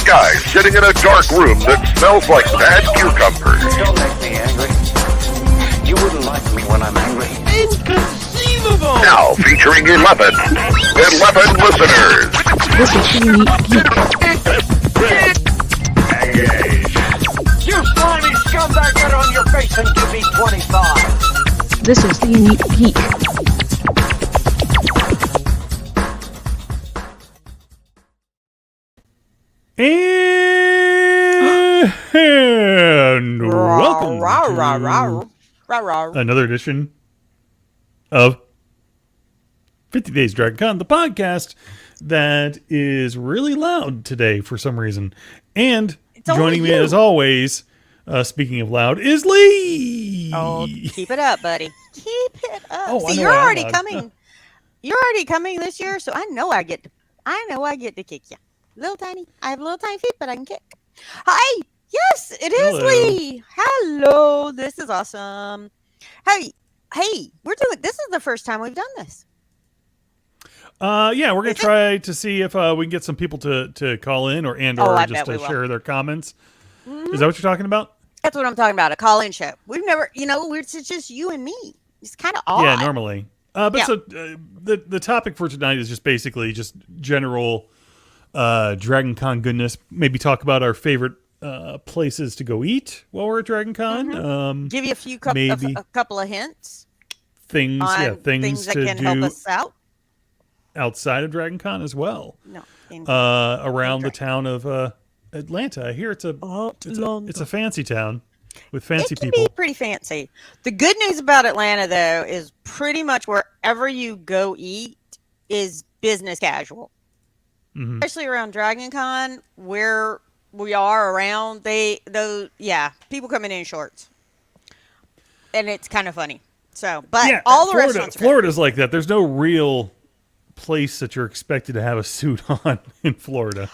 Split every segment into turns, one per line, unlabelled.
guy sitting in a dark room that smells like bad cucumbers.
Don't make me angry. You wouldn't like me when I'm angry.
Inconceivable!
Now featuring 11 listeners.
This is the Unique Geek.
You slimy scumbag, get on your face and give me 25.
This is the Unique Geek.
And welcome to another edition of 50 Days Dragon Con, the podcast that is really loud today for some reason. And joining me as always, speaking of loud, is Leigh.
Oh, keep it up, buddy. Keep it up.
Oh,
See, you're already coming. You're already coming this year, so I know I get to kick you. I have little tiny feet, but I can kick. Hi. Yes, it is
Hello.
Leigh. Hello. This is awesome. Hey, this is the first time we've done this.
Yeah, we're going to try to see if we can get some people to call in or just to share their comments. Mm-hmm. Is that what you're talking about?
That's what I'm talking about, a call-in show. We've never, it's just you and me. It's kind of odd.
Yeah, normally. So the topic for tonight is just basically just general Dragon Con goodness. Maybe talk about our favorite places to go eat while we're at Dragon Con.
Mm-hmm. Give you a couple of hints.
Things
that
to
can
do
help us out
outside of Dragon Con as well.
No,
around the town of Atlanta. I hear it's a fancy town with fancy people.
It can be pretty fancy. The good news about Atlanta, though, is pretty much wherever you go eat is business casual. Mm-hmm. Especially around Dragon Con, where we are around, people coming in shorts. And it's kind of funny. So, but all the restaurants are
Florida's like that. There's no real place that you're expected to have a suit on in Florida.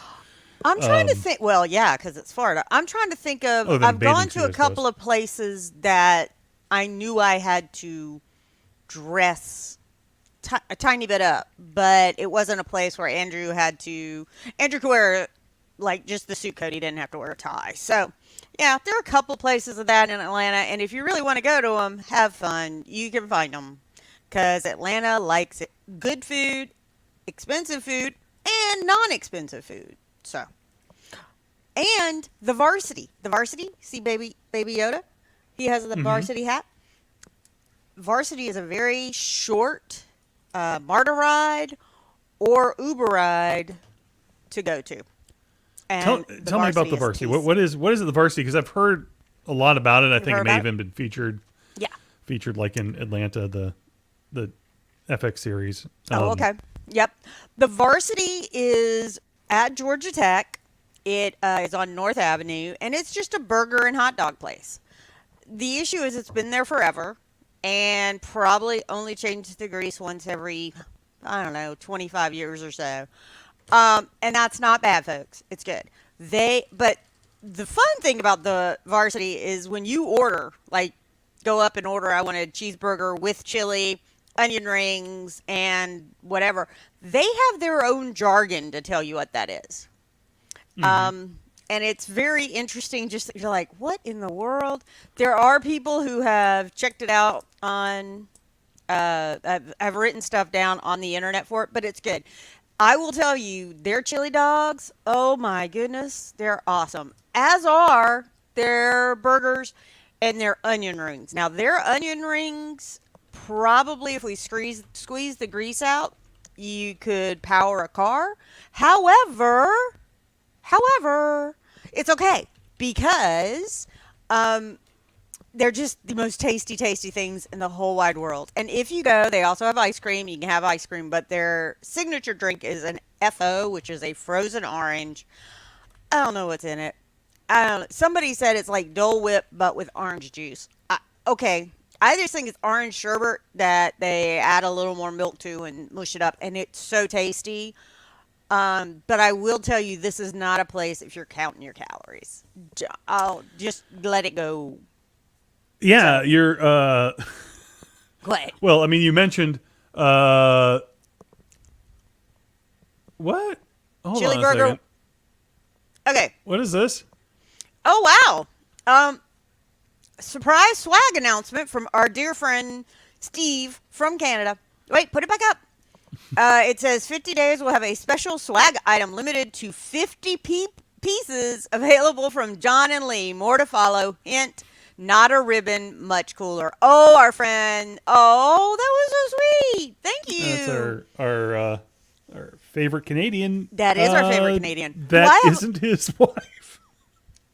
I'm trying to think. Well, yeah, because it's Florida. I'm trying to think of. I've gone to a couple of places that I knew I had to dress a tiny bit up, but it wasn't a place where Andrew could wear like just the suit coat. He didn't have to wear a tie. So, yeah, there are a couple places of that in Atlanta, and if you really want to go to them, have fun. You can find them because Atlanta likes it. Good food, expensive food, and non-expensive food. So, and the Varsity, see baby Yoda? He has the Varsity hat. Varsity is a very short MARTA ride or Uber ride to go to. And
tell me about the Varsity. What is it, the Varsity? Because I've heard a lot about it. I think it may have even been featured. Yeah. Featured like in Atlanta, the FX series.
Okay. Yep. The Varsity is at Georgia Tech. It is on North Avenue, and it's just a burger and hot dog place. The issue is it's been there forever and probably only changes the grease once every, 25 years or so. And that's not bad, folks. It's good. But the fun thing about the Varsity is when you order, like go up and order, I want a cheeseburger with chili, onion rings, and whatever. They have their own jargon to tell you what that is. Mm-hmm. And it's very interesting. Just you're like, what in the world? There are people who have checked it out on, I've written stuff down on the internet for it, but it's good. I will tell you, their chili dogs, oh my goodness, they're awesome. As are their burgers and their onion rings. Now, their onion rings, probably if we squeeze the grease out, you could power a car. However, it's okay because they're just the most tasty things in the whole wide world. And if you go, they also have ice cream. You can have ice cream, but their signature drink is an FO, which is a frozen orange. I don't know what's in it. Somebody said it's like Dole Whip, but with orange juice. Okay. I just think it's orange sherbet that they add a little more milk to and mush it up, and it's so tasty. But I will tell you, this is not a place if you're counting your calories. I'll just let it go.
Yeah, you're.
Go ahead.
Well, I mean, you mentioned what? Hold
chili
on a
burger.
second.
Okay.
What is this?
Oh, wow. Surprise swag announcement from our dear friend Steve from Canada. Wait, put it back up. It says 50 days will have a special swag item limited to 50 pieces available from Jon and Leigh. More to follow. Hint, not a ribbon, much cooler. Oh, our friend. Oh, that was so sweet. Thank you.
That's our favorite Canadian.
That is our favorite Canadian.
That isn't his wife.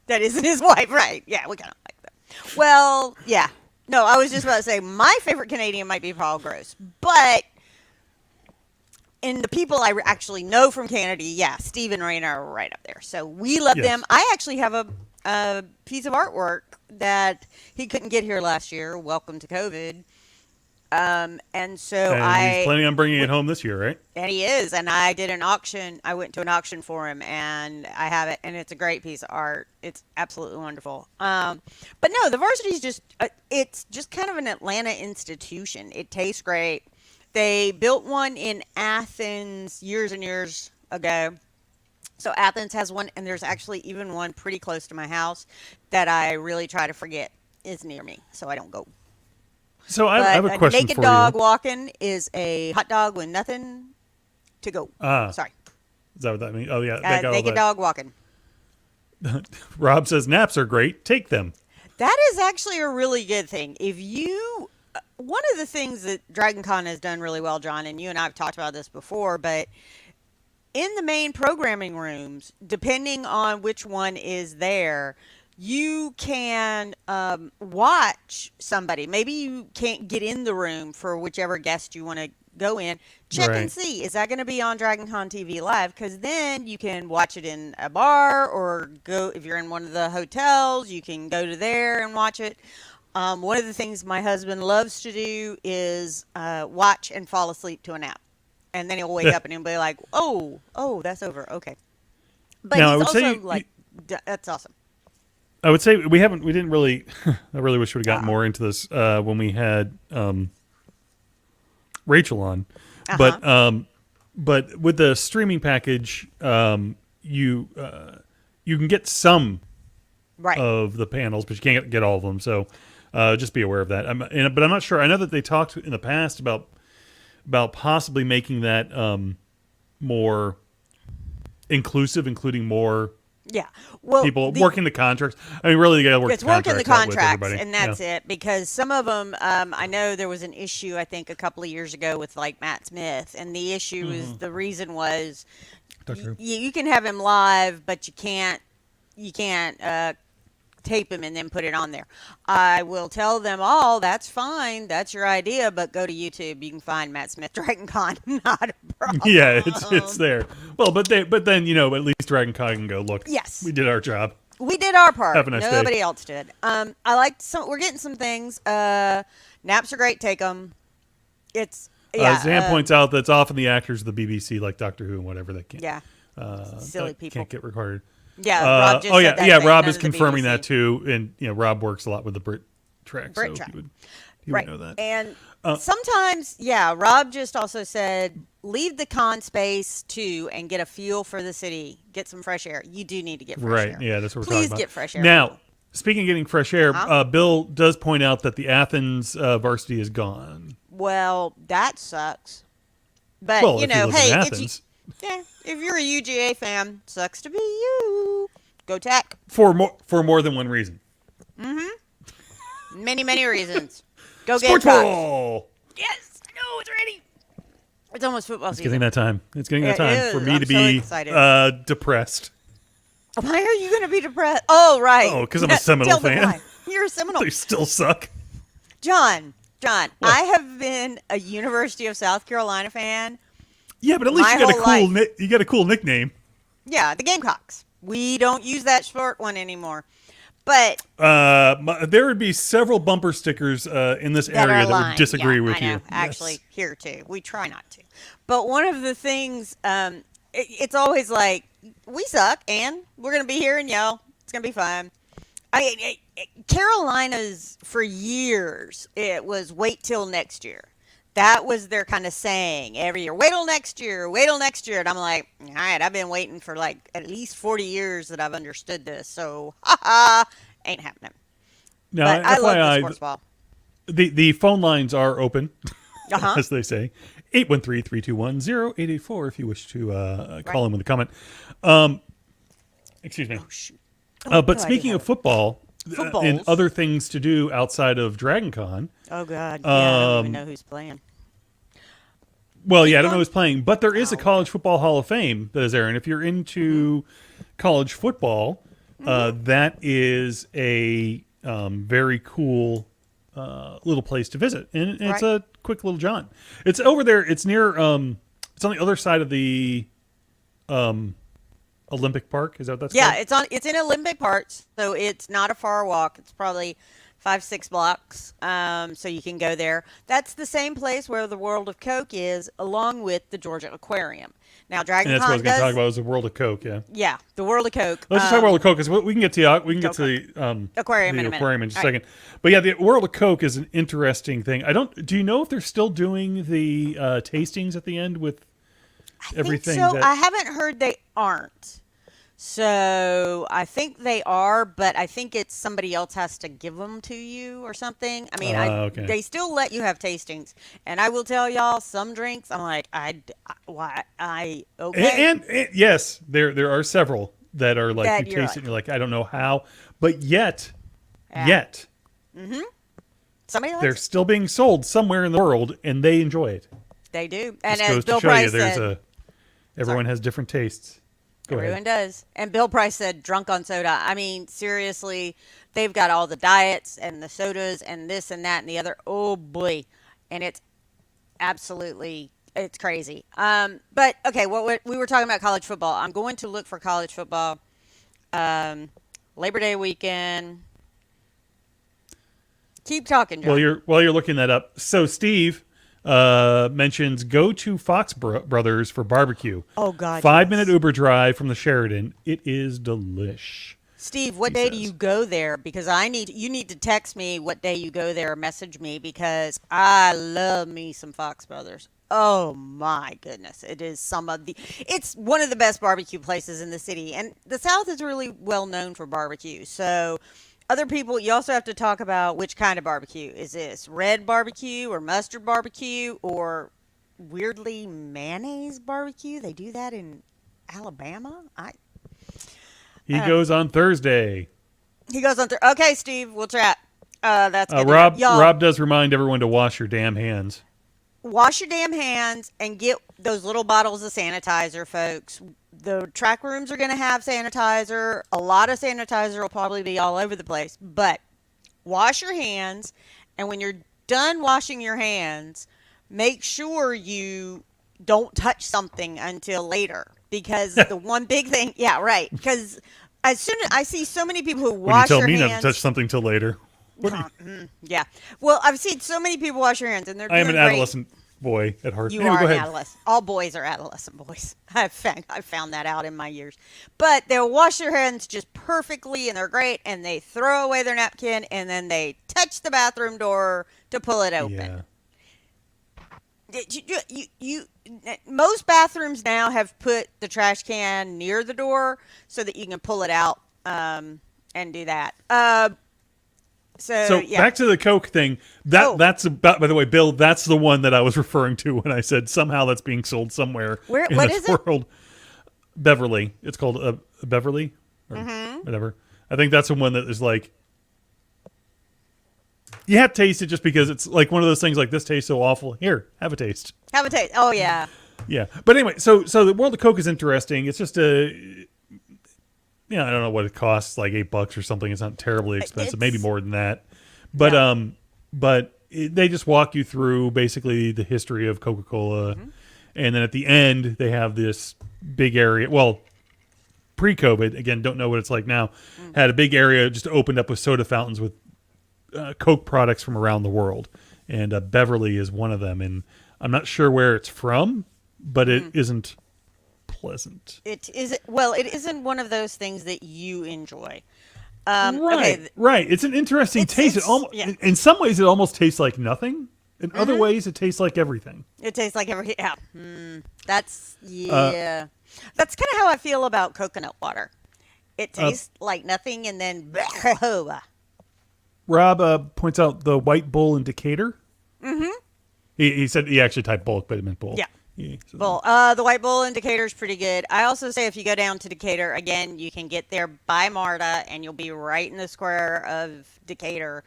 That isn't his wife, right? Yeah, we kind of like that. Well, yeah. No, I was just about to say my favorite Canadian might be Paul Gross, but in the people I actually know from Canada, yeah, Steve and Raina are right up there. So we love them. I actually have a piece of artwork that he couldn't get here last year. Welcome to COVID. And so
he's planning on bringing it home this year, right?
And he is. And I did an auction. I went to an auction for him, and I have it. And it's a great piece of art. It's absolutely wonderful. But no, the Varsity is just, it's just kind of an Atlanta institution. It tastes great. They built one in Athens years and years ago. So Athens has one, and there's actually even one pretty close to my house that I really try to forget is near me, so I don't go.
So I have a question for you.
Naked dog walking is a hot dog with nothing to go. Sorry.
Is that what that means? Oh, yeah.
Naked dog walking.
Rob says naps are great. Take them.
That is actually a really good thing. One of the things that Dragon Con has done really well, Jon, and you and I have talked about this before, but in the main programming rooms, depending on which one is there, you can watch somebody. Maybe you can't get in the room for whichever guest you want to go in. Check and see, is that going to be on Dragon Con TV Live? Because then you can watch it in a bar, or go, if you're in one of the hotels, you can go to there and watch it. One of the things my husband loves to do is watch and fall asleep to a nap. And then he'll wake up and he'll be like, oh, that's over. Okay. But
now,
he's also that's awesome.
I would say we didn't really, I really wish we would have gotten more into this when we had Rachel on. But with the streaming package, you can get some of the panels, but you can't get all of them. So just be aware of that. But I'm not sure. I know that they talked in the past about possibly making that more inclusive, including more people working the contracts. I mean, really, you got to work the contracts.
It's working the contracts, and that's it. Because some of them, I know there was an issue, I think, a couple of years ago with like Matt Smith, and the issue is the reason was you can have him live, but you can't tape him and then put it on there. I will tell them all, that's fine, that's your idea, but go to YouTube. You can find Matt Smith Dragon Con. Not a problem.
Yeah, it's there. Well, but then at least Dragon Con can go, look.
Yes,
we did our job.
We did our part.
Have a nice
Nobody
day.
else did. I like some. We're getting some things. Naps are great. Take them. It's
Zan points out that's often the actors of the BBC, like Doctor Who and whatever, they can't.
Yeah. Silly people
Can't get recorded.
Yeah, Rob just said that
Rob is confirming that too, and Rob works a lot with the Brit track, so he would know that.
And sometimes, Rob just also said, leave the con space too and get a feel for the city, get some fresh air. You do need to get fresh air.
Right? Yeah, that's what we're
Please
talking about.
get fresh air.
Now, speaking of getting fresh air, Bill does point out that the Athens Varsity is gone.
Well, that sucks. But
if you live in Athens.
If you're a UGA fan, sucks to be you. Go Tech.
For more than one reason.
Many, many reasons. Go
Sports
Gamecocks.
Ball.
Yes, I know, it's ready. It's almost football season.
It's getting that time. It's getting that time for me to be depressed.
Why are you going to be depressed? Oh, right.
Oh, because I'm a Seminole fan.
You're a Seminole.
They still suck.
John, I have been a University of South Carolina fan.
Yeah, but at least you got a cool nickname.
Yeah, the Gamecocks. We don't use that short one anymore. But
there would be several bumper stickers in this area that would disagree with you.
Actually, here too. We try not to. But one of the things, it's always like, we suck, and we're going to be here and yell. It's going to be fun. Carolina's, for years, it was wait till next year. That was their kind of saying every year. Wait till next year. Wait till next year. And I'm like, all right, I've been waiting for like at least 40 years that I've understood this. So, ain't happening.
Now,
But I love the
FYI,
sports ball.
the phone lines are open,
Uh-huh.
as they say. 813-321-0884 if you wish to call in with a comment. Excuse me.
Oh, shoot.
But
no, I
speaking
did
of
have
football and
Footballs.
other things to do outside of Dragon Con,
Oh, God. Yeah, I don't even know who's playing.
well, yeah, I don't know who's playing, but there is a College Football Hall of Fame that is there. And if you're into college football, that is a very cool little place to visit. And it's
Right.
a quick little jaunt. It's over there. It's near, it's on the other side of the Olympic Park. Is that what that's
Yeah,
called?
it's in Olympic Park, so it's not a far walk. It's probably 5-6 blocks. So you can go there. That's the same place where the World of Coke is, along with the Georgia Aquarium. Now, Dragon
And that's what I
Con
was going to talk
does.
about, was the World of Coke, yeah.
Yeah, the World of Coke.
Let's just talk about World of Coke, because we can get to
Okay.
the
Aquarium in a minute.
aquarium in just a
All right.
second. But yeah, the World of Coke is an interesting thing. Do you know if they're still doing the tastings at the end with everything?
I think so. I haven't heard they aren't. So I think they are, but I think it's somebody else has to give them to you or something. I mean,
Okay.
they still let you have tastings, and I will tell y'all, some drinks I'm like, okay.
And yes, there are several that are like
That
you
you're
taste it and you're like, I don't know how, but yet
Somebody likes
they're
it.
still being sold somewhere in the world, and they enjoy it.
They do, and
Just
as
goes
Bill
to show you,
Price said,
everyone has different tastes. Go ahead.
everyone does. And Bill Price said, drunk on soda. I mean, seriously, they've got all the diets and the sodas and this and that and the other. Oh boy, and it's it's crazy. But okay, what we were talking about college football. I'm going to look for college football. Labor Day weekend. Keep talking, John.
While you're looking that up, so Steve mentions go to Fox Brothers for barbecue.
Oh, God,
5-minute Uber drive from the Sheridan. It is delish.
Steve, what day do you go there? Because you need to text me what day you go there or message me, because I love me some Fox Brothers. Oh my goodness. It's one of the best barbecue places in the city, and the South is really well known for barbecue. So other people, you also have to talk about which kind of barbecue. Is this red barbecue or mustard barbecue or weirdly mayonnaise barbecue? They do that in Alabama.
He goes on Thursday.
He goes on. Okay, Steve, we'll chat. That's good.
Rob
Y'all,
Rob does remind everyone to wash your damn hands.
wash your damn hands and get those little bottles of sanitizer, folks. The track rooms are going to have sanitizer. A lot of sanitizer will probably be all over the place, but wash your hands. And when you're done washing your hands, make sure you don't touch something until later, because the one big thing, yeah, right. Because as soon as I see so many people who
When you
wash
tell
their
me
hands,
not to touch something till later.
yeah. Well, I've seen so many people wash their hands, and they're
I am
doing
an
great.
adolescent boy at heart.
You
Anyway,
are
go
an
ahead.
adolescent. All boys are adolescent boys. I found that out in my years. But they'll wash their hands just perfectly, and they're great. And they throw away their napkin, and then they touch the bathroom door to pull it open.
Yeah.
Most bathrooms now have put the trash can near the door so that you can pull it out and do that. So yeah.
Back to the Coke thing. That's about. By the way, Bill, that's the one that I was referring to when I said somehow that's being sold somewhere in
what
this
is it?
world. Beverly. It's called Beverly or whatever. I think that's the one that is like. You have to taste it just because it's like one of those things like this tastes so awful. Here, have a taste.
Have a taste. Oh yeah.
Yeah. But anyway, so the World of Coke is interesting. It's just I don't know what it costs, like $8 or something. It's not terribly expensive, maybe more than that. But they just walk you through basically the history of Coca-Cola. And then at the end, they have this big area. Well, pre-COVID, again, don't know what it's like now, had a big area just opened up with soda fountains with Coke products from around the world. And Beverly is one of them. And I'm not sure where it's from, but it isn't pleasant.
It isn't one of those things that you enjoy.
Right,
Okay,
right. It's an interesting taste. In some ways, it almost tastes like nothing. In other ways, it tastes like everything.
It tastes like every That's That's kind of how I feel about coconut water. It tastes like nothing, and then
Rob points out the White Bull in Decatur. Mm-hmm. He said he actually typed bulk, but it meant bull.
Yeah.
Bull.
The White Bull in Decatur is pretty good. I also say if you go down to Decatur, again, you can get there by MARTA, and you'll be right in the square of Decatur.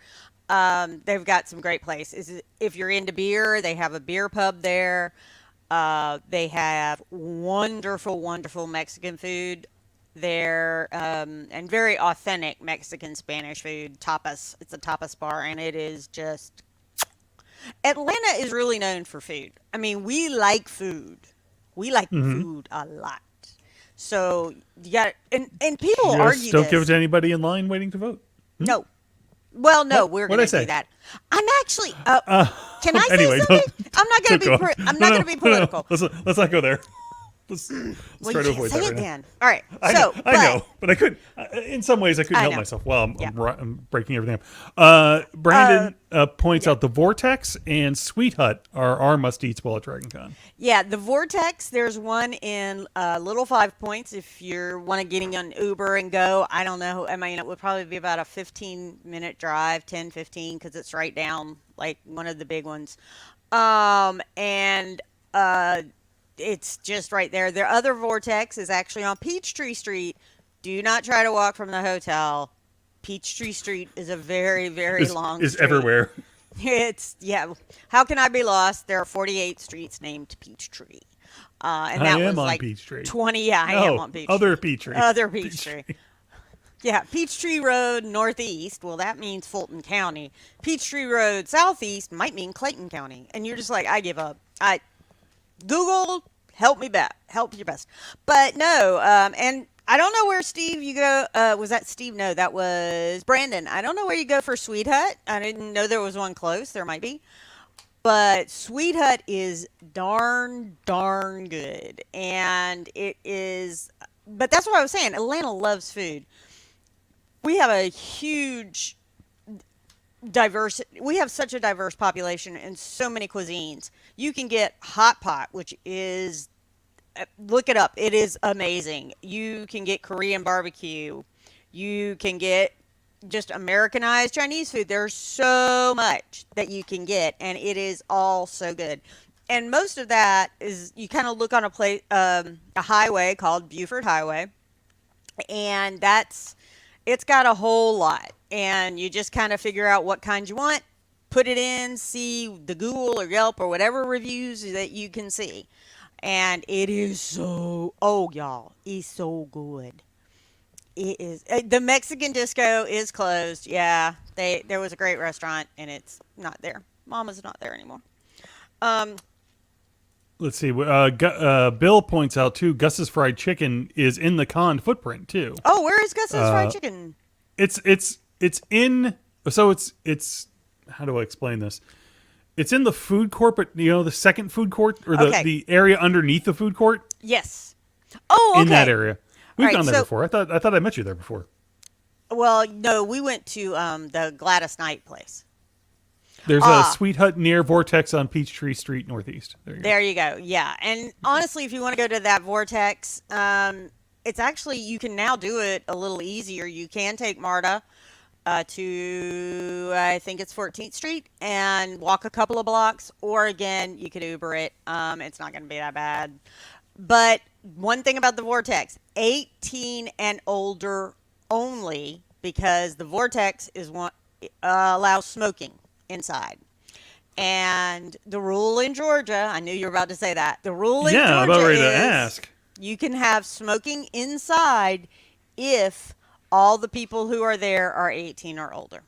They've got some great places. If you're into beer, they have a beer pub there. They have wonderful, wonderful Mexican food there, and very authentic Mexican Spanish food. Tapas. It's a tapas bar, and it is just... Atlanta is really known for food. I mean, we like food. We like food a lot. So you got, and people argue
don't
this.
give it to anybody in line waiting to vote.
No. Well, no, we're
What'd
going
I
to
say?
do that. I'm actually. Can I say
anyway,
something? I'm not going to be. I'm not going to be political.
Let's not go there. Let's
Well,
try to
you
avoid
can't say
that
it
right now.
then. All right.
I know, but I couldn't. In some ways, I couldn't help
know.
myself. Well,
Yeah.
I'm breaking everything up. Brandon points out the Vortex and Sweet Hut are our must-eats while at Dragon Con.
Yeah, the Vortex. There's one in Little 5 Points. If you want to get on Uber and go, I don't know. I mean, it would probably be about a 15-minute drive, 10, 15, because it's right down like one of the big ones. It's just right there. Their other Vortex is actually on Peachtree Street. Do not try to walk from the hotel. Peachtree Street is a very, very long
Is
street.
everywhere.
It's, yeah. How can I be lost? There are 48 streets named Peachtree. And that
I am
was
on
like
Peachtree.
20. Yeah, I am on Peachtree.
Other Peachtree.
Other Peachtree. Yeah, Peachtree Road northeast. Well, that means Fulton County. Peachtree Road southeast might mean Clayton County. And you're just like, I give up. Google, help me back. Help your best. But no, and I don't know where Steve you go. Was that Steve? No, that was Brandon. I don't know where you go for Sweet Hut. I didn't know there was one close. There might be. But Sweet Hut is darn good. And it is, but that's what I was saying. Atlanta loves food. We have a huge we have such a diverse population and so many cuisines. You can get hot pot, which is, look it up, it is amazing. You can get Korean barbecue. You can get just Americanized Chinese food. There's so much that you can get, and it is all so good. And most of that is, you kind of look on a highway called Buford Highway, and it's got a whole lot. And you just kind of figure out what kind you want, put it in, see the Google or Yelp or whatever reviews that you can see. And it is so, y'all, it's so good. It is. The Mexican disco is closed. Yeah, there was a great restaurant, and it's not there. Mama's not there anymore.
Let's see. Bill points out, too, Gus's Fried Chicken is in the con footprint, too.
Oh, where is Gus's Fried Chicken?
It's in, so it's how do I explain this? It's in the food court, but the second food court or the area underneath the food court.
Yes. Oh, okay.
In that area. We've gone there
so,
before. I thought I met you there before.
Well, no, we went to the Gladys Knight place.
There's a Sweet Hut near Vortex on Peachtree Street Northeast.
There you go. Yeah. And honestly, if you want to go to that Vortex, it's actually, you can now do it a little easier. You can take MARTA to, I think it's 14th Street, and walk a couple of blocks. Or again, you could Uber it. It's not going to be that bad. But one thing about the Vortex, 18 and older only, because the Vortex is allows smoking inside. And the rule in Georgia, I knew you were about to say that. The rule in Georgia
I'm about ready
is
to ask.
You can have smoking inside if all the people who are there are 18 or older.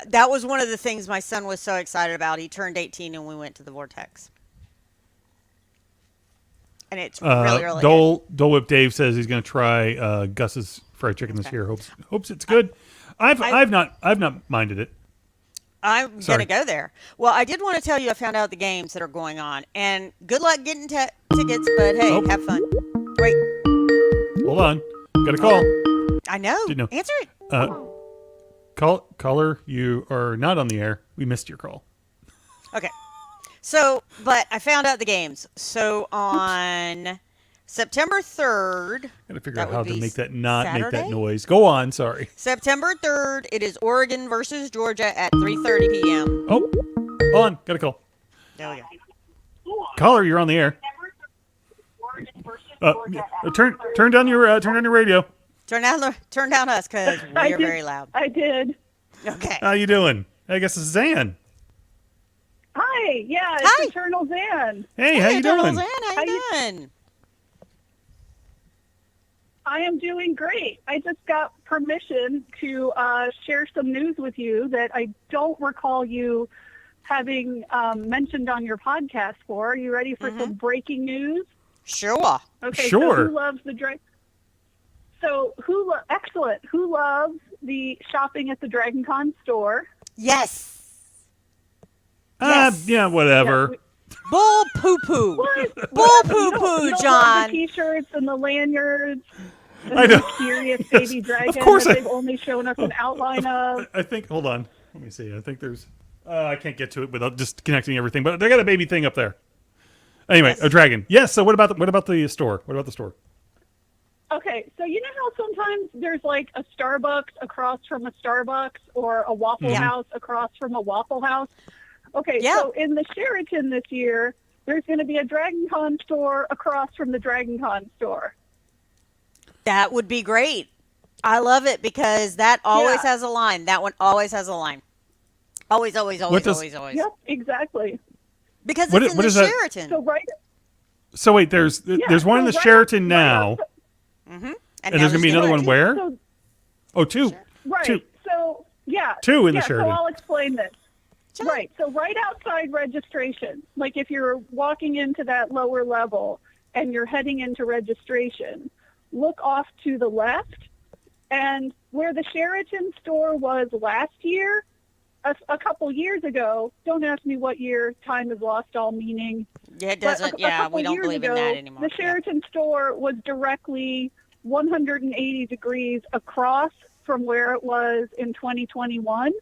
That was one of the things my son was so excited about. He turned 18 and we went to the Vortex. And it's really good.
Dole Whip Dave says he's going to try Gus's Fried Chicken this year. Hopes it's good. I've not minded it.
I'm going to go there. Well, I did want to tell you I found out the games that are going on. And good luck getting tickets, but hey, have fun. Wait.
Hold on. Got a call.
I know.
Didn't know.
Answer it.
Caller, you are not on the air. We missed your call.
Okay. So, but I found out the games. So on September 3rd,
Gotta figure
that
out how
would
to
be
make that not make that
Saturday?
noise. Go on, sorry.
September 3rd, it is Oregon versus Georgia at 3:30 p.m.
Oh, on. Got a call.
There we go.
Caller, you're on the air. Turn down your radio.
Turn down us because
I
we're
did-
very loud.
I did.
Okay.
How you doing? I guess it's Zan.
Hi. Yeah, it's
Hi.
Eternal Zan.
Hey, how you
Eternal
doing?
Zan, how you doing?
I am doing great. I just got permission to share some news with you that I don't recall you having mentioned on your podcast for. Are you ready for some breaking news?
Sure.
Okay,
Sure.
so who loves the excellent. Who loves the shopping at the Dragon Con store?
Yes. Yes.
Yeah, whatever.
Yeah,
Bull poo poo.
What?
Bull
You
poo
don't
poo,
love
John.
the T-shirts and the lanyards. And
I know.
the mysterious baby dragon
Of course
that they've only shown us an outline of.
I think. Hold on. Let me see. I think there's. I can't get to it without just connecting everything. But they got a baby thing up there. Anyway,
Yes.
a dragon. Yes. So what about the store? What about the store?
Okay, so you know how sometimes there's like a Starbucks across from a Starbucks or a Waffle House across from a Waffle House? Okay,
Yeah.
so in the Sheraton this year, there's going to be a Dragon Con store across from the Dragon Con store.
That would be great. I love it because that always
Yeah.
has a line. That one always has a line. Always, always, always,
does-
always, always.
Yep, exactly.
Because
What
it's
i-
in
what
the
is that?
Sheraton.
So right,
So wait, there's one in
so
the
right
Sheraton
right
now,
outside-
and there's gonna be another one where?
So,
Oh, two.
right.
Two.
So yeah.
Two in the
yeah,
Sheraton.
So I'll explain this.
Sure.
Right. So right outside registration, like if you're walking into that lower level and you're heading into registration, look off to the left, and where the Sheraton store was last year, a couple years ago. Don't ask me what year. Time has lost all meaning.
Yeah, it
But
doesn't.
a
Yeah,
couple
we don't
years
believe in
ago,
that anymore.
The Sheraton store was directly 180 degrees across from where it was in 2021.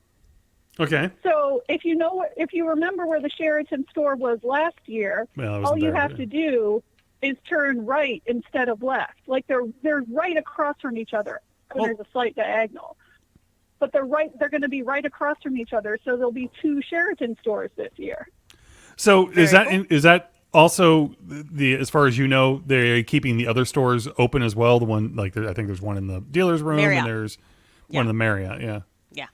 Okay.
So if you remember where the Sheraton store was last year,
Well, I wasn't
all you
there,
have
but-
to do is turn right instead of left. Like they're right across from each other.
Well-
There's a slight diagonal. But they're going to be right across from each other, so there'll be two Sheraton stores this year.
So is
Very
that also the as far as you know they're keeping the other stores open as well? The one I think there's one in the dealer's room
Marriott.
and there's one in the Marriott. Yeah.
Yeah.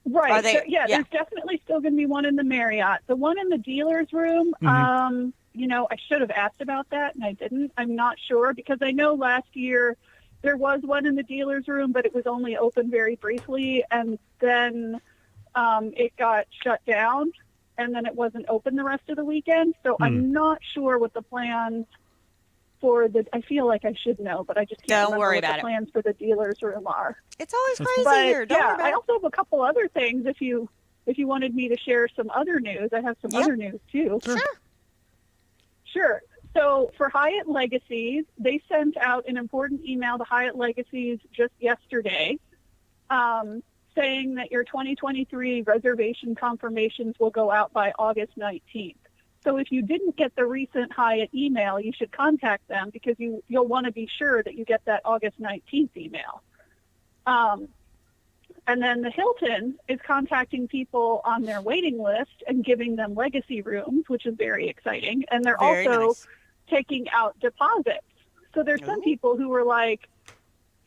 Right.
Are they- yeah.
There's definitely still going to be one in the Marriott. The one in the dealer's room, I should have asked about that, and I didn't. I'm not sure, because I know last year there was one in the dealer's room, but it was only open very briefly, and then it got shut down, and then it wasn't open the rest of the weekend. So I'm not sure what the plans for I feel like I should know, but I just can't
Don't
remember
worry
what
about
the
it.
plans for the dealer's room are.
It's always crazy
But
here. Don't worry
yeah,
about
I
it.
also have a couple other things. If you wanted me to share some other news, I have some
Yeah.
other news too.
Sure.
Sure. So for Hyatt Legacies, they sent out an important email to Hyatt Legacies just yesterday, saying that your 2023 reservation confirmations will go out by August 19th. So if you didn't get the recent Hyatt email, you should contact them, because you'll want to be sure that you get that August 19th email. And then the Hilton is contacting people on their waiting list and giving them legacy rooms, which is very exciting. And they're
Very
also
nice.
taking out deposits. So there's some people who were like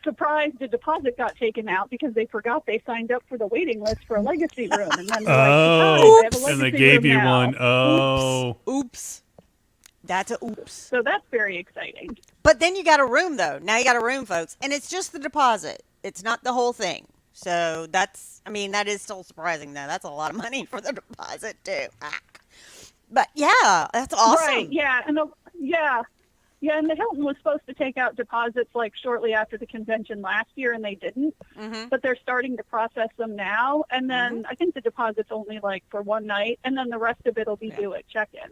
surprised the deposit got taken out because they forgot they signed up for the waiting list for a legacy room. And then they're like,
Oh,
"Surprise, I have a
and they
legacy
gave
room
you
now."
one. Oh.
Oops. That's a oops.
So that's very exciting.
But then you got a room, though. Now you got a room, folks. And it's just the deposit. It's not the whole thing. So that is still surprising, though. That's a lot of money for the deposit, too. Ah. But, yeah, that's awesome.
Right, yeah. And and the Hilton was supposed to take out deposits like shortly after the convention last year, and they didn't.
Mm-hmm.
But they're starting to process them now. And then I think the deposit's only like for one night, and then the rest of it will be due at check-in.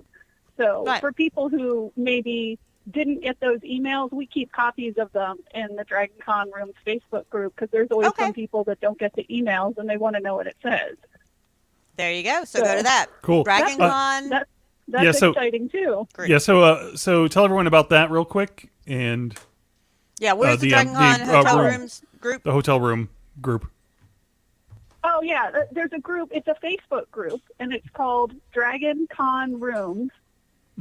So
Right.
for people who maybe didn't get those emails, we keep copies of them in the Dragon Con Rooms Facebook group, because there's always
Okay.
some people that don't get the emails and they want to know what it says.
There you go. So go to that.
Cool.
Dragon Con.
That's exciting too.
Great.
Yeah, so tell everyone about that real quick, and
Yeah, where's the Dragon Con hotel rooms group?
The hotel room group.
Oh yeah, there's a group. It's a Facebook group, and it's called Dragon Con Rooms,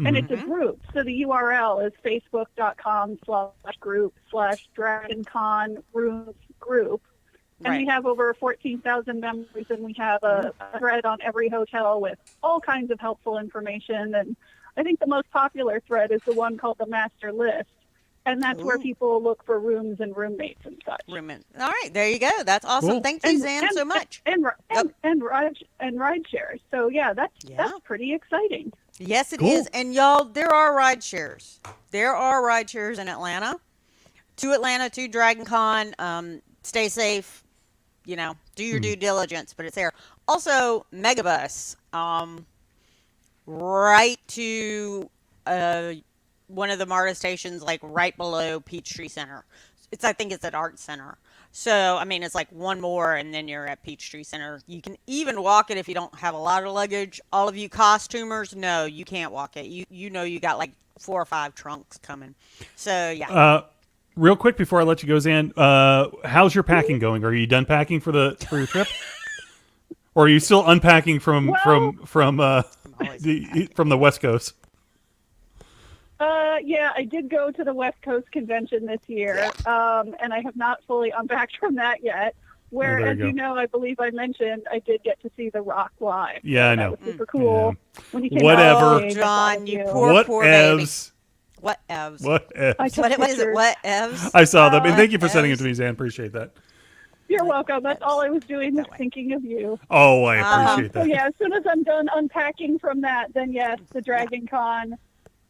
and it's a group. So the URL is facebook.com/group/Dragon Con Rooms group. And we have over 14,000 members, and we have a thread on every hotel with all kinds of helpful information. And I think the most popular thread is the one called the Master List. And that's where people look for rooms and roommates and such.
All right, there you go. That's awesome.
Cool.
Thank you, Zan, so much.
And ride shares. So that's pretty exciting.
Yes, it is. And y'all, there are ride shares. There are ride shares in Atlanta. To Atlanta, to Dragon Con. Stay safe. You know, do your due diligence, but it's there. Also, Megabus, right to one of the MARTA stations, like right below Peachtree Center. I think it's at Art Center. So, I mean, it's like one more, and then you're at Peachtree Center. You can even walk it if you don't have a lot of luggage. All of you costumers, no, you can't walk it. You know you got like 4 or 5 trunks coming. So, yeah.
Real quick before I let you go, Zan, how's your packing going? Are you done packing for your trip, or are you still unpacking from the West Coast?
Yeah, I did go to the West Coast convention this year, and I have not fully unpacked from that yet. Where, as you know, I believe I mentioned I did get to see The Rock live.
Yeah, I know.
That was super cool.
Yeah.
When he came
Whatever.
out,
John, you poor baby. What evs?
What evs?
What is it? What evs?
I saw them, and thank you for sending it to me, Zan. Appreciate that.
You're welcome. That's all I was doing was thinking of you.
Oh, I appreciate that.
So yeah, as soon as I'm done unpacking from that, then yes, the Dragon Con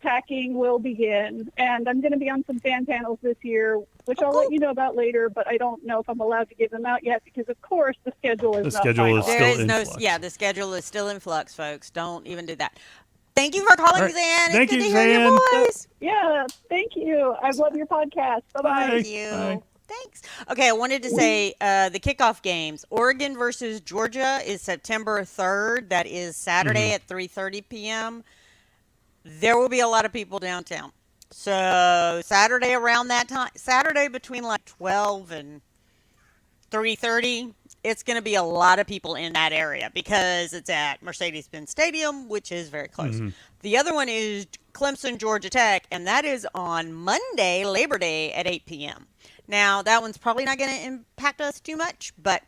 packing will begin. And I'm going to be on some fan panels this year, which I'll let you know about later, but I don't know if I'm allowed to give them out yet because, of course, the schedule is not final.
There is no, the schedule is still in flux, folks. Don't even do that. Thank you for calling, Zan.
Thank
it's
you,
good to hear your voice.
Yeah, thank you. I love your podcast. Bye-bye.
Thank you.
Bye.
Thanks. Okay, I wanted to say the kickoff games. Oregon versus Georgia is September 3rd. That is Saturday at 3:30 p.m. There will be a lot of people downtown. So Saturday around that time, Saturday between like 12 and 3:30, it's going to be a lot of people in that area because it's at Mercedes-Benz Stadium, which is very close. The other one is Clemson, Georgia Tech, and that is on Monday, Labor Day at 8 p.m. Now, that one's probably not going to impact us too much, but,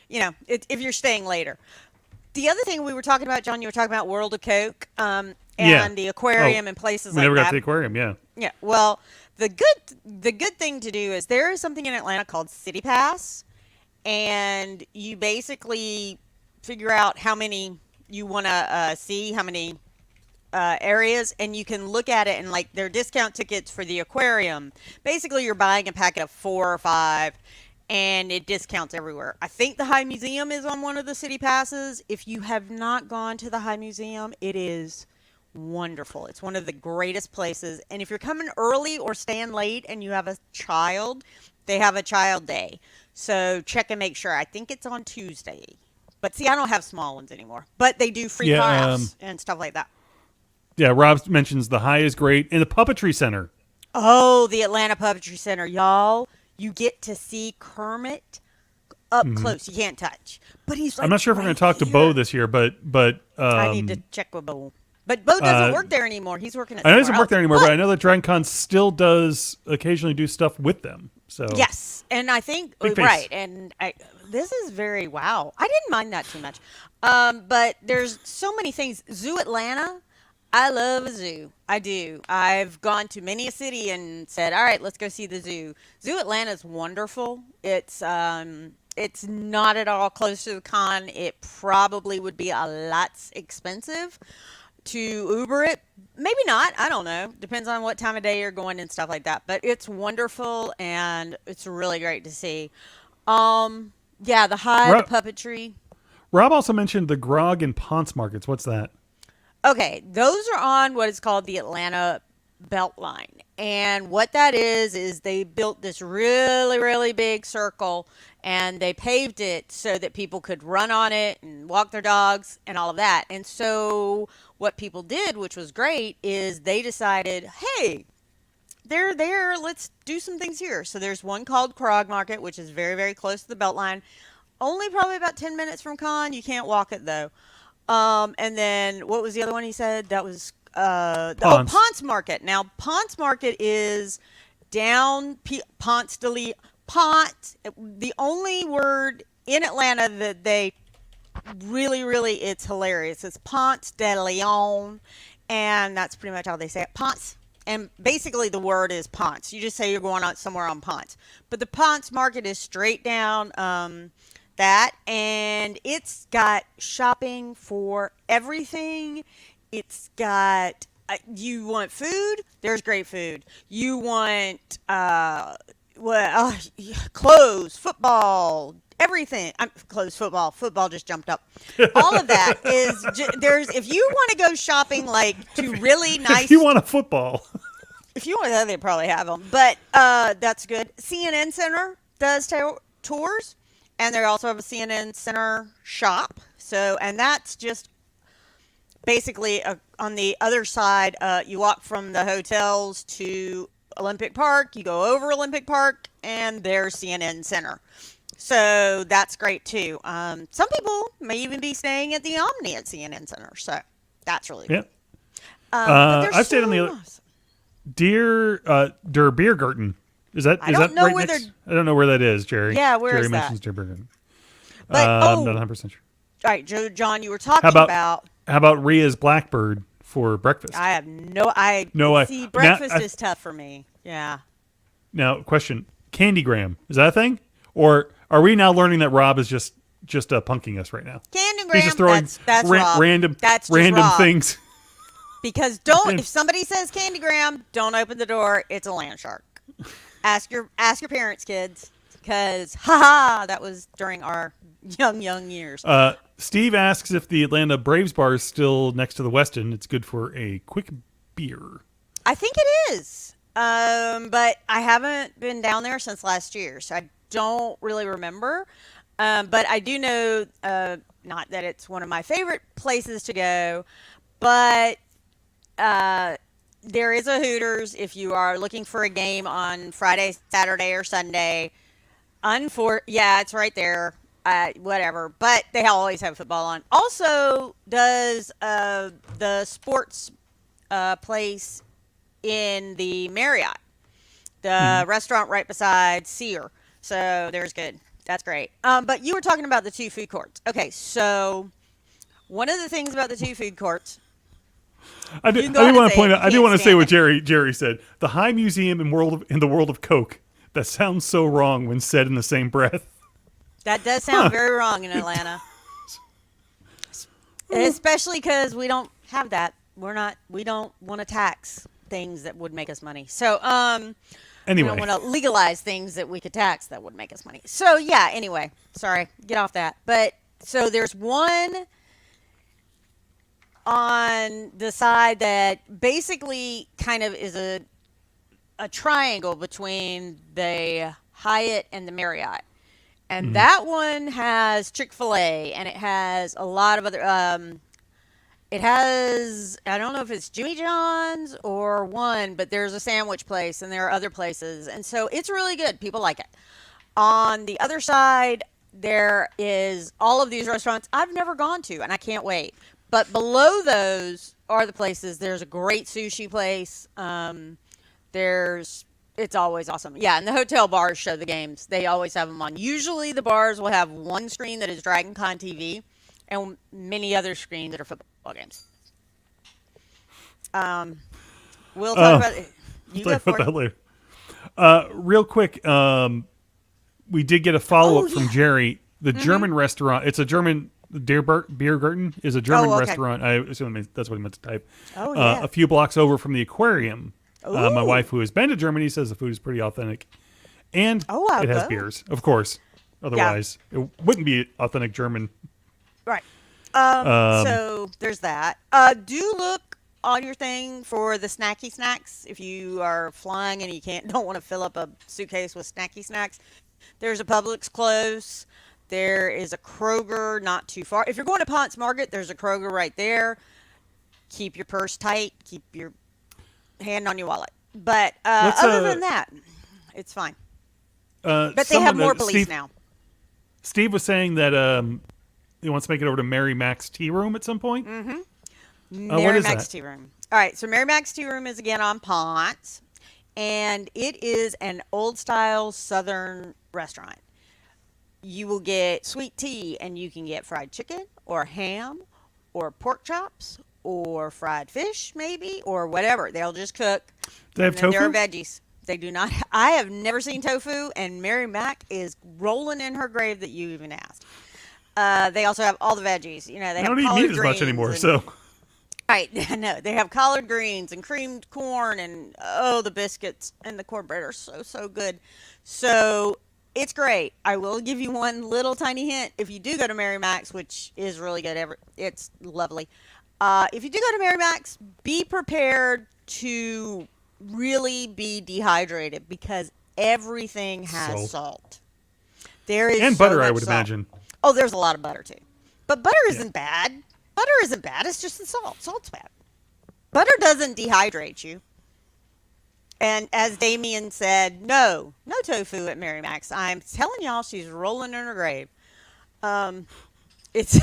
you know, if you're staying later. The other thing we were talking about, John, you were talking about World of Coke and the aquarium and places like that.
We never got to the aquarium, yeah.
Yeah, well, the good thing to do is there is something in Atlanta called City Pass, and you basically figure out how many you want to see, how many areas, and you can look at it and like their discount tickets for the aquarium. Basically, you're buying a packet of 4 or 5, and it discounts everywhere. I think the High Museum is on one of the City Passes. If you have not gone to the High Museum, it is wonderful. It's one of the greatest places. And if you're coming early or staying late and you have a child, they have a child day. So check and make sure. I think it's on Tuesday. But see, I don't have small ones anymore. But they do free class and stuff like that.
Yeah, Rob mentions the High is great. And the Puppetry Center.
Oh, the Atlanta Puppetry Center. Y'all, you get to see Kermit up close. You can't touch. But he's like,
I'm not sure if we're going to talk to Bo this year, but
I need to check with Bo. But Bo doesn't work there anymore. He's working at
I know he doesn't work there anymore,
but
I know that Dragon Con still does occasionally do stuff with them. So
yes, and I think right, and this is very wow. I didn't mind that too much, but there's so many things. Zoo Atlanta, I love a zoo. I do. I've gone to many a city and said, all right, let's go see the zoo. Zoo Atlanta is wonderful. It's not at all close to the con. It probably would be a lot expensive to Uber it. Maybe not. I don't know. Depends on what time of day you're going and stuff like that. But it's wonderful and it's really great to see. Yeah, the High, the puppetry.
Rob also mentioned the Grog and Ponce markets. What's that?
Okay, those are on what is called the Atlanta Beltline. And what that is they built this really, really big circle and they paved it so that people could run on it and walk their dogs and all of that. And so what people did, which was great, is they decided, hey, they're there, let's do some things here. So there's one called Grog Market, which is very, very close to the Beltline. Only probably about 10 minutes from Con. You can't walk it, though. And then what was the other one he said? That was Ponce Market. Now, Ponce Market is down Ponce de Leon. Ponce, the only word in Atlanta that they really, really, it's hilarious. It's Ponce de Leon, and that's pretty much how they say it. Ponce. And basically the word is Ponce. You just say you're going on somewhere on Ponce. But the Ponce Market is straight down that, and it's got shopping for everything. It's got, you want food? There's great food. You want clothes, football, everything. Clothes, football just jumped up. All of that is there's. If you want to go shopping, like to really nice.
If you want a football.
If you want that, they probably have them. But that's good. CNN Center does tours, and they also have a CNN Center shop. So, and that's just basically on the other side. You walk from the hotels to Olympic Park. You go over Olympic Park, and there's CNN Center. So that's great too. Some people may even be staying at the Omni at CNN Center. So that's really cool.
Yeah. I've stayed on the Der Biergarten. Is that right next? I don't know where that is, Jerry.
Yeah, where
Jerry
is that?
mentions Der Biergarten.
But,
I'm not 100% sure.
All right, John, you were talking about.
How about Rhea's Blackbird for breakfast?
I have see, breakfast is tough for me. Yeah.
Now, question: Candygram, is that a thing, or are we now learning that Rob is just punking us right now?
Candygram.
He's just throwing
that's Rob.
random
Rob.
things.
Because if somebody says Candygram, don't open the door. It's a land shark. Ask your parents, kids, because that was during our young years.
Steve asks if the Atlanta Braves bar is still next to the Westin. It's good for a quick beer.
I think it is, but I haven't been down there since last year, so I don't really remember. But I do know, not that it's one of my favorite places to go, but there is a Hooters if you are looking for a game on Friday, Saturday, or Sunday. Yeah, it's right there. Whatever, but they always have football on. Also, does the sports place in the Marriott, the restaurant right beside Sear. So there's good. That's great. But you were talking about the two food courts. Okay, so one of the things about the two food courts.
I do want to point out. I do want to say what Jerry said. The High Museum in the world of Coke. That sounds so wrong when said in the same breath.
That does sound very wrong in Atlanta, especially because we don't have that. We don't want to tax things that would make us money. So,
anyway,
we don't want to legalize things that we could tax that would make us money. So, yeah. Anyway, sorry, get off that. But so there's one on the side that basically kind of is a triangle between the Hyatt and the Marriott. And that one has Chick-fil-A, and it has a lot of other, it has, I don't know if it's Jimmy John's or one, but there's a sandwich place, and there are other places. And so it's really good. People like it. On the other side, there is all of these restaurants I've never gone to, and I can't wait. But below those are the places. There's a great sushi place. It's always awesome. Yeah, and the hotel bars show the games. They always have them on. Usually the bars will have one screen that is Dragon Con TV and many other screens that are football games. We'll talk about it. You go for it.
Later. Real quick, we did get a follow-up from Jerry. The German restaurant, it's a German, Biergarten is a German restaurant. I assume that's what he meant to type.
Oh, yeah.
A few blocks over from the aquarium. My wife, who has been to Germany, says the food is pretty authentic. And it has beers, of course. Otherwise, it wouldn't be authentic German.
Right. So there's that. Do look on your thing for the snacky snacks. If you are flying and you don't want to fill up a suitcase with snacky snacks, there's a Publix close. There is a Kroger not too far. If you're going to Ponce Market, there's a Kroger right there. Keep your purse tight. Keep your hand on your wallet. But other than that, it's fine. But they have more police now.
Steve was saying that he wants to make it over to Mary Mac's Tea Room at some point.
Mm-hmm.
What is
Mac's
that?
Tea Room. All right, so Mary Mac's Tea Room is again on Ponce, and it is an old-style Southern restaurant. You will get sweet tea, and you can get fried chicken or ham or pork chops or fried fish, maybe, or whatever. They'll just cook.
They have tofu?
There are veggies. They do not. I have never seen tofu, and Mary Mac is rolling in her grave that you even asked. They also have all the veggies. You know, they
I
have
don't eat
collard
meat as much
greens
anymore,
and-
so.
Right, no, they have collard greens and creamed corn, and the biscuits and the cornbread are so good. So it's great. I will give you one little tiny hint. If you do go to Mary Mac's, which is really good, it's lovely. If you do go to Mary Mac's, be prepared to really be dehydrated because everything has salt. There is
And
so
butter, I
much
would
salt.
imagine.
Oh, there's a lot of butter too. But butter isn't bad. Butter isn't bad. It's just the salt. Salt's bad. Butter doesn't dehydrate you. And as Damian said, no tofu at Mary Mac's. I'm telling y'all, she's rolling in her grave. It's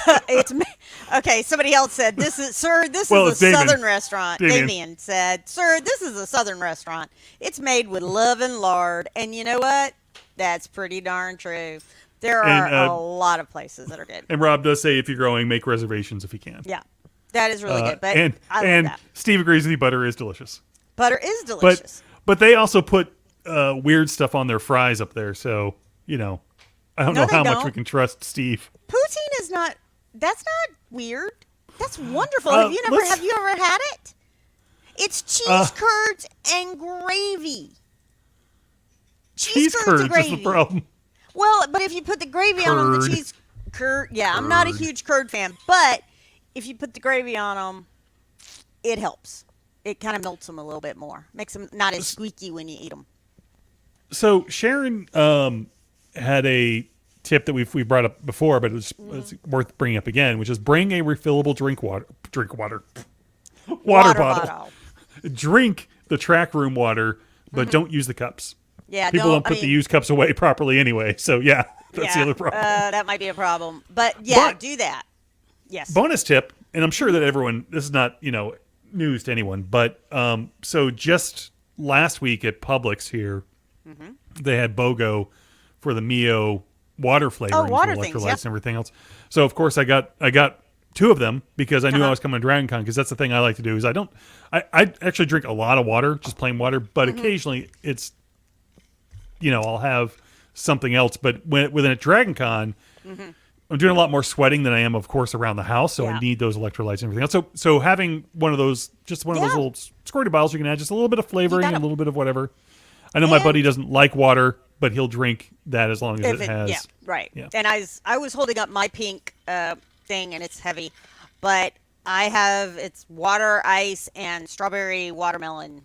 okay. Somebody else said, "This is a Southern restaurant." Damian said, "Sir, this is a Southern restaurant. It's made with love and lard." And you know what? That's pretty darn true. There are a lot of places that are good.
And Rob does say, if you're growing, make reservations if you can.
Yeah, that is really good. But I love that.
Steve agrees with you. Butter is delicious.
Butter is delicious.
But they also put weird stuff on their fries up there. So I don't know how much we can trust Steve.
Poutine is not. That's not weird. That's wonderful. Have you ever had it? It's cheese curds and gravy.
Cheese curds is the problem.
Well, but if you put the gravy on them, the cheese curd. Yeah, I'm not a huge curd fan, but if you put the gravy on them, it helps. It kind of melts them a little bit more. Makes them not as squeaky when you eat them.
So Sharon had a tip that we brought up before, but it's worth bringing up again, which is bring a refillable water bottle. Drink the track room water, but don't use the cups.
Yeah,
people don't put the used cups away properly anyway. So that's the other problem.
That might be a problem, but do that. Yes.
Bonus tip, and I'm sure that everyone, this is not news to anyone, but so just last week at Publix here, they had BOGO for the Mio water flavorings,
water
electrolytes,
things, yep.
and everything else. So of course I got two of them because I knew I was coming to DragonCon, because that's the thing I like to do is I actually drink a lot of water, just plain water, but occasionally it's I'll have something else. But within a DragonCon, I'm doing a lot more sweating than I am, of course, around the house. So I need those electrolytes and everything else. So having one of those little squirty bottles, you can add just a little bit of flavoring and a little bit of whatever. I know my buddy doesn't like water, but he'll drink that as long as it has.
Yeah, right.
Yeah.
And I was holding up my pink thing, and it's heavy, but it's water, ice, and strawberry watermelon.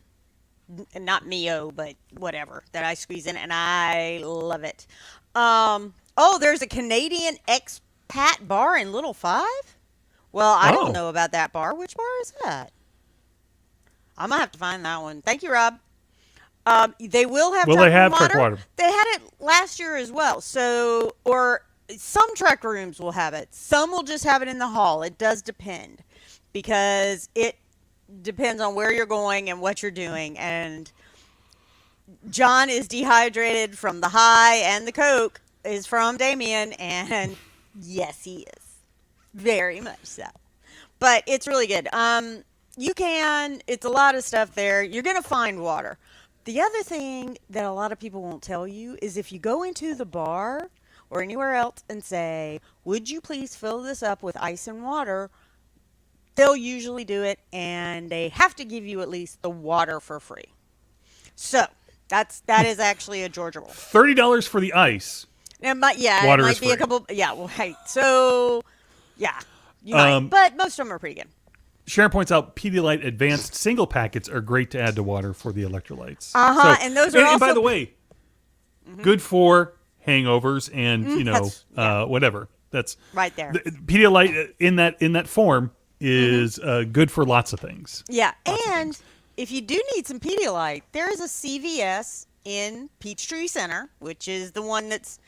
Not Mio, but whatever that I squeeze in, and I love it. There's a Canadian expat bar in Little Five. Well, I don't know about that bar. Which bar is that? I'm gonna have to find that one. Thank you, Rob. They will have.
Will they have track water?
They had it last year as well. So, or some track rooms will have it. Some will just have it in the hall. It does depend, because it depends on where you're going and what you're doing. And John is dehydrated from the high, and the Coke is from Damian, and yes, he is. Very much so. But it's really good. It's a lot of stuff there. You're going to find water. The other thing that a lot of people won't tell you is if you go into the bar or anywhere else and say, would you please fill this up with ice and water, they'll usually do it, and they have to give you at least the water for free. So that is actually a Georgia rule.
$30 for the ice.
It might be
free.
a couple. Yeah, well, hey, so yeah, you might, but most of them are pretty good.
Sharon points out Pedialyte Advanced single packets are great to add to water for the electrolytes.
And those are
and
also...
by the way, good for hangovers and whatever. That's
right there.
Pedialyte in that form is good for lots of things.
Yeah, and if you do need some Pedialyte, there is a CVS in Peachtree Center, which is the one that's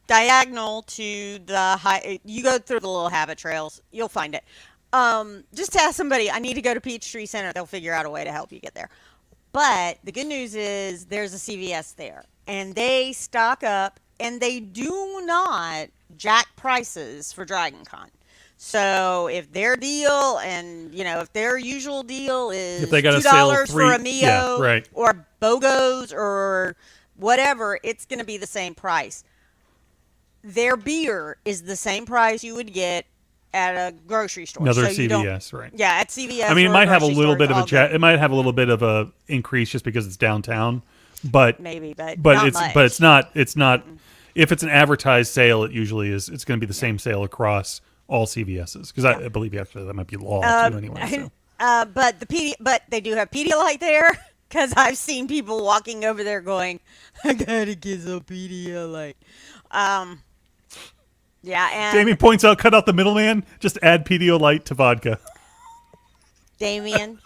diagonal to the high. You go through the little habit trails, you'll find it. Just ask somebody, I need to go to Peachtree Center. They'll figure out a way to help you get there. But the good news is there's a CVS there, and they stock up, and they do not jack prices for Dragon Con. So if their deal and, if their usual deal is
if they got
$2 for a Mio
right.
or BOGOs or whatever, it's going to be the same price. Their beer is the same price you would get at a grocery store.
Another
so
CVS, right?
Yeah, at CVS.
I mean, it might have a little bit of it might have a little bit of a increase just because it's downtown, but
maybe, but
it's not. If it's an advertised sale, it usually is. It's going to be the same sale across all CVSs because I believe actually that might be law too anyway. So.
But they do have Pedialyte there because I've seen people walking over there going, I gotta get some Pedialyte. Yeah, and
Damian points out, cut out the middleman, just add Pedialyte to vodka.
Damian,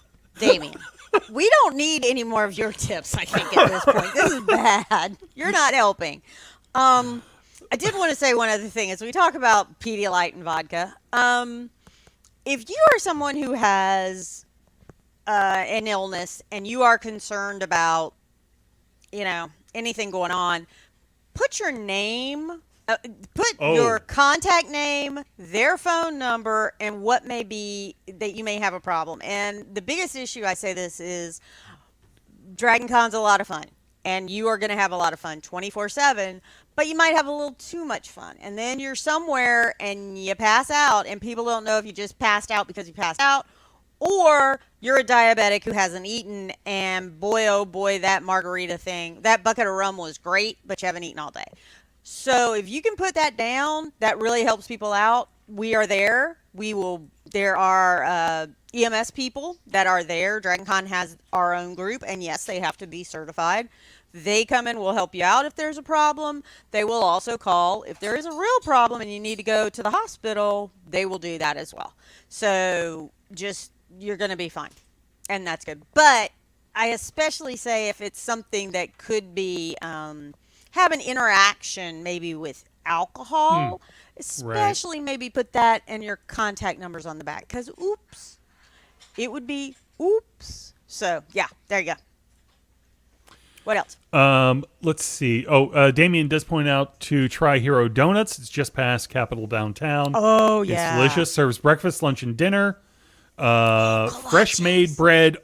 we don't need any more of your tips, I think, at this point. This is bad. You're not helping. I did want to say one other thing as we talk about Pedialyte and vodka. If you are someone who has an illness and you are concerned about, anything going on, put your name... your contact name, their phone number, and what may be that you may have a problem. And the biggest issue, I say this, is Dragon Con's a lot of fun. And you are going to have a lot of fun 24/7, but you might have a little too much fun. And then you're somewhere and you pass out, and people don't know if you just passed out because you passed out, or you're a diabetic who hasn't eaten, and boy, oh boy, that margarita thing, that bucket of rum was great, but you haven't eaten all day. So if you can put that down, that really helps people out. We are there. There are EMS people that are there. Dragon Con has our own group, and yes, they have to be certified. They come in, will help you out if there's a problem. They will also call if there is a real problem and you need to go to the hospital. They will do that as well. So you're going to be fine, and that's good. But I especially say if it's something that could be have an interaction maybe with alcohol, especially maybe put that and your contact numbers on the back, because it would be oops. So yeah, there you go. What else?
Let's see. Damian does point out to try Hero Donuts. It's just past Capitol downtown.
Oh yeah,
it's delicious. Serves breakfast, lunch, and dinner. Fresh made bread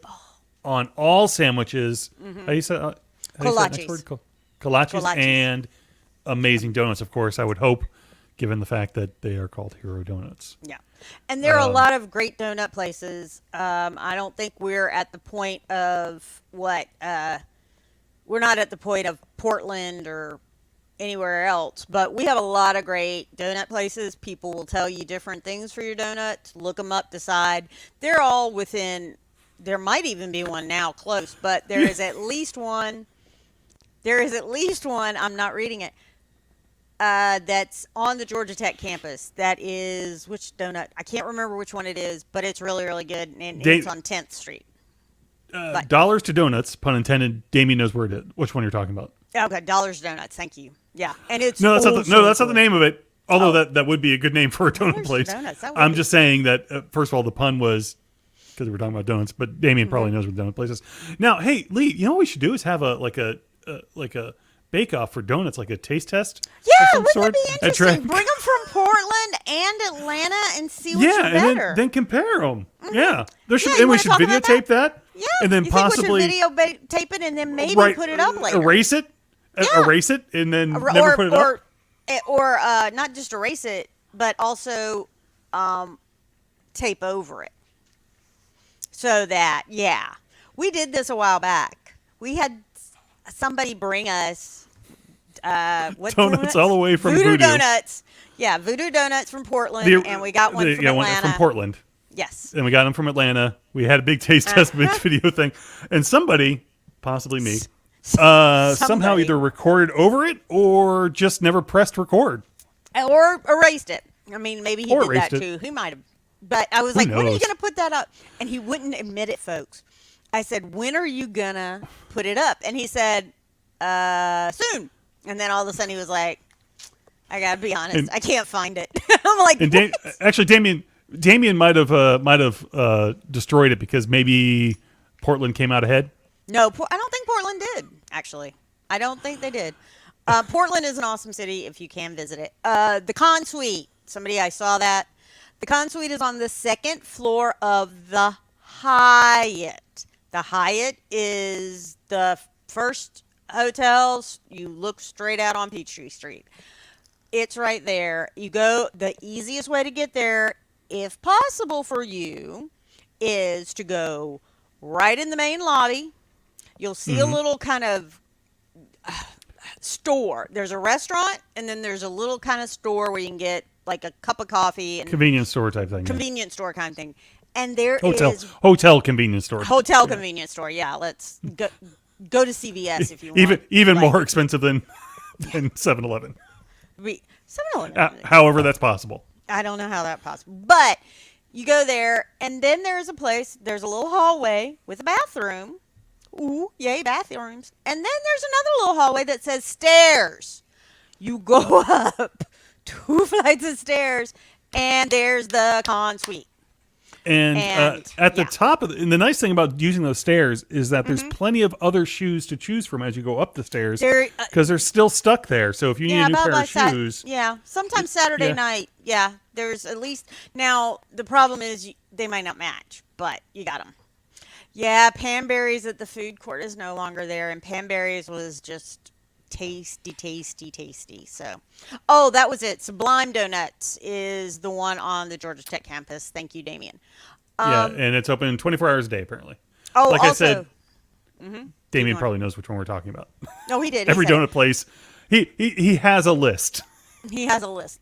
on all sandwiches. How do you say that next word? Kolaches and amazing donuts, of course, I would hope, given the fact that they are called Hero Donuts.
Yeah. And there are a lot of great donut places. I don't think we're at the point of we're not at the point of Portland or anywhere else, but we have a lot of great donut places. People will tell you different things for your donuts. Look them up, decide. They're all within, there might even be one now close, but there is at least one. There is at least one, I'm not reading it, that's on the Georgia Tech campus. That is, which donut? I can't remember which one it is, but it's really, really good, and it's on 10th Street.
Dollars to Donuts, pun intended. Damian knows where it is. Which one you're talking about?
Okay, Dollars Donuts, thank you. Yeah, and it's...
No, that's not the name of it, although that would be a good name for a donut place. I'm just saying that, first of all, the pun was... because we're talking about donuts, but Damian probably knows what donut place is. Now, hey, Lee, you know what we should do is have a bake-off for donuts, like a taste test.
Yeah, wouldn't that be interesting? Bring them from Portland and Atlanta and see which is better.
And then compare them. Mm-hmm. Yeah, we should videotape that.
Yeah,
and then possibly
we should videotape it and then maybe put it up later.
Erase it, and then never put it up.
Or not just erase it, but also tape over it. So that, we did this a while back. We had somebody bring us
donuts all the way from
Voodoo Donuts. Yeah, Voodoo Donuts from Portland, and we got one from Atlanta.
One from Portland.
Yes.
And we got them from Atlanta. We had a big taste test mix video thing. And somebody, possibly me, somehow either recorded over it or just never pressed record.
Or erased it. I mean, maybe he did that
it.
too. He might have. But I was
Who
like, when are you
knows?
going to put that up? And he wouldn't admit it, folks. I said, when are you going to put it up? And he said, soon. And then all of a sudden he was like, I got to be honest. I can't find it. I'm like,
And actually, Damian might have destroyed it because maybe Portland came out ahead.
no, I don't think Portland did, actually. I don't think they did. Portland is an awesome city if you can visit it. The Con Suite. I saw that. The Con Suite is on the second floor of the Hyatt. The Hyatt is the first hotel. You look straight out on Peachtree Street. It's right there. You go, the easiest way to get there, if possible for you, is to go right in the main lobby. You'll see a little kind of store. There's a restaurant, and then there's a little kind of store where you can get like a cup of coffee. And
Convenience store type thing.
convenience store kind of thing. And there
Hotel convenience store.
Convenience store. Yeah, let's go to CVS if you want.
Even more expensive than 7-Eleven.
7-Eleven.
However, that's possible.
I don't know how that's possible. But you go there, and then there's a little hallway with a bathroom. Ooh, yay, bathrooms. And then there's another little hallway that says stairs. You go up 2 flights of stairs, and there's the Con Suite.
And at the top of and the nice thing about using those stairs is that there's plenty of other shoes to choose from as you go up the stairs because they're still stuck there. So if you need a new pair of shoes,
sometimes Saturday night, there's at least. Now the problem is they might not match, but you got them. Yeah, Panberry's at the food court is no longer there, and Panberry's was just tasty. So, that was it. Sublime Donuts is the one on the Georgia Tech campus. Thank you, Damian.
and it's open 24 hours a day apparently.
Oh,
like
also,
I said, Damian probably knows which one we're talking about.
No, he did.
Every donut place, he has a list.
He has a list.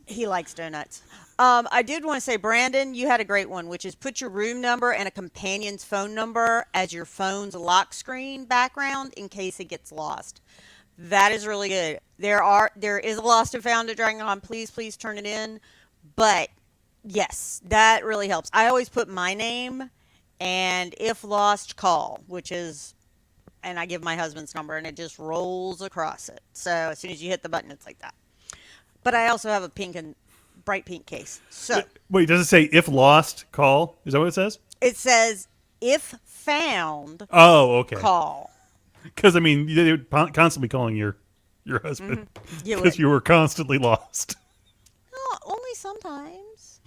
He likes donuts. I did want to say, Brandon, you had a great one, which is put your room number and a companion's phone number as your phone's lock screen background in case it gets lost. That is really good. There is a lost and found at Dragon Con. Please turn it in. But yes, that really helps. I always put my name and if lost, call, and I give my husband's number and it just rolls across it. So as soon as you hit the button, it's like that. But I also have a bright pink case. So
wait, does it say if lost, call? Is that what it says?
It says if found.
Oh, okay.
Call.
Because I mean, you're constantly calling your husband because you were constantly lost.
Oh, only sometimes.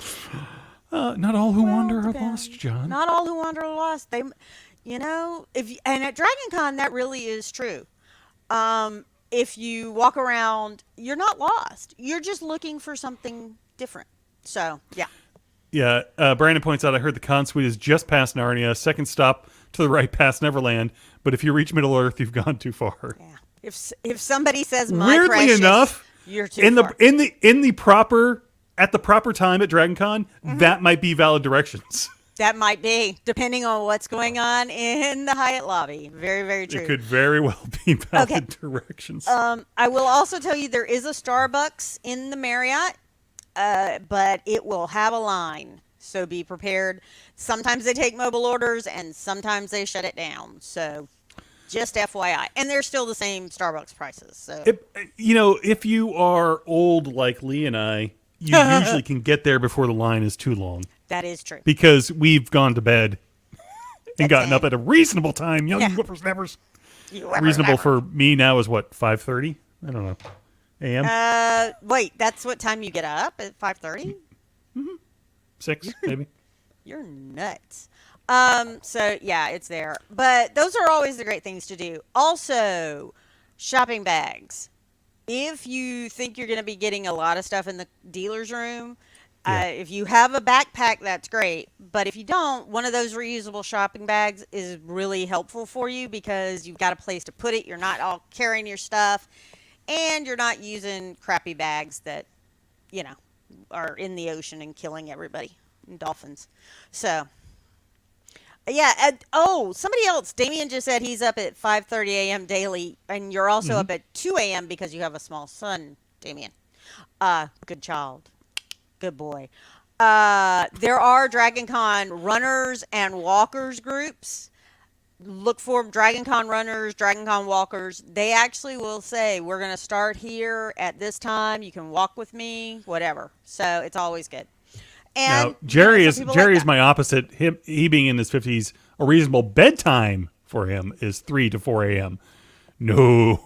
Not all who wander are lost, John.
Not all who wander are lost. They, and at Dragon Con that really is true. If you walk around, you're not lost. You're just looking for something different. So, yeah. Yeah,
Brandon points out, I heard the Con Suite is just past Narnia, second stop to the right past Neverland, but if you reach Middle Earth, you've gone too far.
Yeah. If somebody says my
Weirdly
precious,
enough,
you're too far.
At the proper time at Dragon Con, that might be valid directions.
That might be, depending on what's going on in the Hyatt lobby. Very, very true.
It could very well be valid directions.
I will also tell you there is a Starbucks in the Marriott, but it will have a line. So be prepared. Sometimes they take mobile orders and sometimes they shut it down. So just FYI. And they're still the same Starbucks prices. So
if you are old like Lee and I, you usually can get there before the line is too long.
That is true.
Because we've gone to bed and gotten up at a reasonable time. Young whippersnappers. Reasonable for me now is what, 5:30? I don't know. AM?
Wait, that's what time you get up? At 5:30?
6, maybe.
You're nuts. So yeah, it's there. But those are always the great things to do. Also, shopping bags. If you think you're going to be getting a lot of stuff in the dealer's room, if you have a backpack, that's great. But if you don't, one of those reusable shopping bags is really helpful for you because you've got a place to put it. You're not all carrying your stuff, and you're not using crappy bags that, are in the ocean and killing everybody. and dolphins. So, yeah. Somebody else. Damian just said he's up at 5:30 a.m. daily, and you're also up at 2 a.m. because you have a small son, Damian. Good child. Good boy. There are Dragon Con runners and walkers groups. Look for Dragon Con runners, Dragon Con walkers. They actually will say, we're going to start here at this time. You can walk with me, whatever. So it's always good. And
now, Jerry
some
is
people
Jerry
like
is my opposite. He being in his 50s, a reasonable bedtime for him is 3 to 4 a.m. No.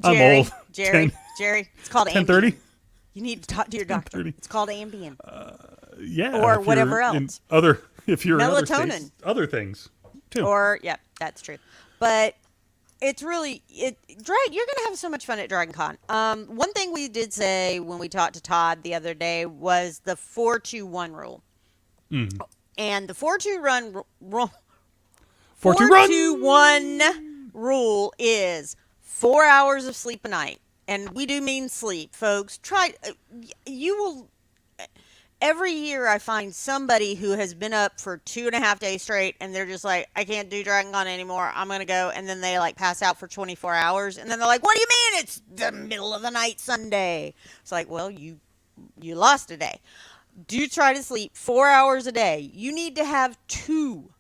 I'm
Jerry,
old.
Jerry, it's called
10:30?
Ambien. You need to talk to your doctor.
10:30.
It's called Ambien.
Yeah.
Or
if
whatever
you're in
else.
If you're in
Melatonin.
other things too.
Or, yeah, that's true. But it's really, you're going to have so much fun at Dragon Con. One thing we did say when we talked to Todd the other day was the 4-2-1 rule. And the 4-2-1 rule is 4 hours of sleep a night. And we do mean sleep, folks. Every year I find somebody who has been up for 2.5 days straight and they're just like, I can't do Dragon Con anymore. I'm going to go. And then they like pass out for 24 hours. And then they're like, what do you mean? It's the middle of the night Sunday. It's like, well, you lost a day. Do try to sleep 4 hours a day. You need to have two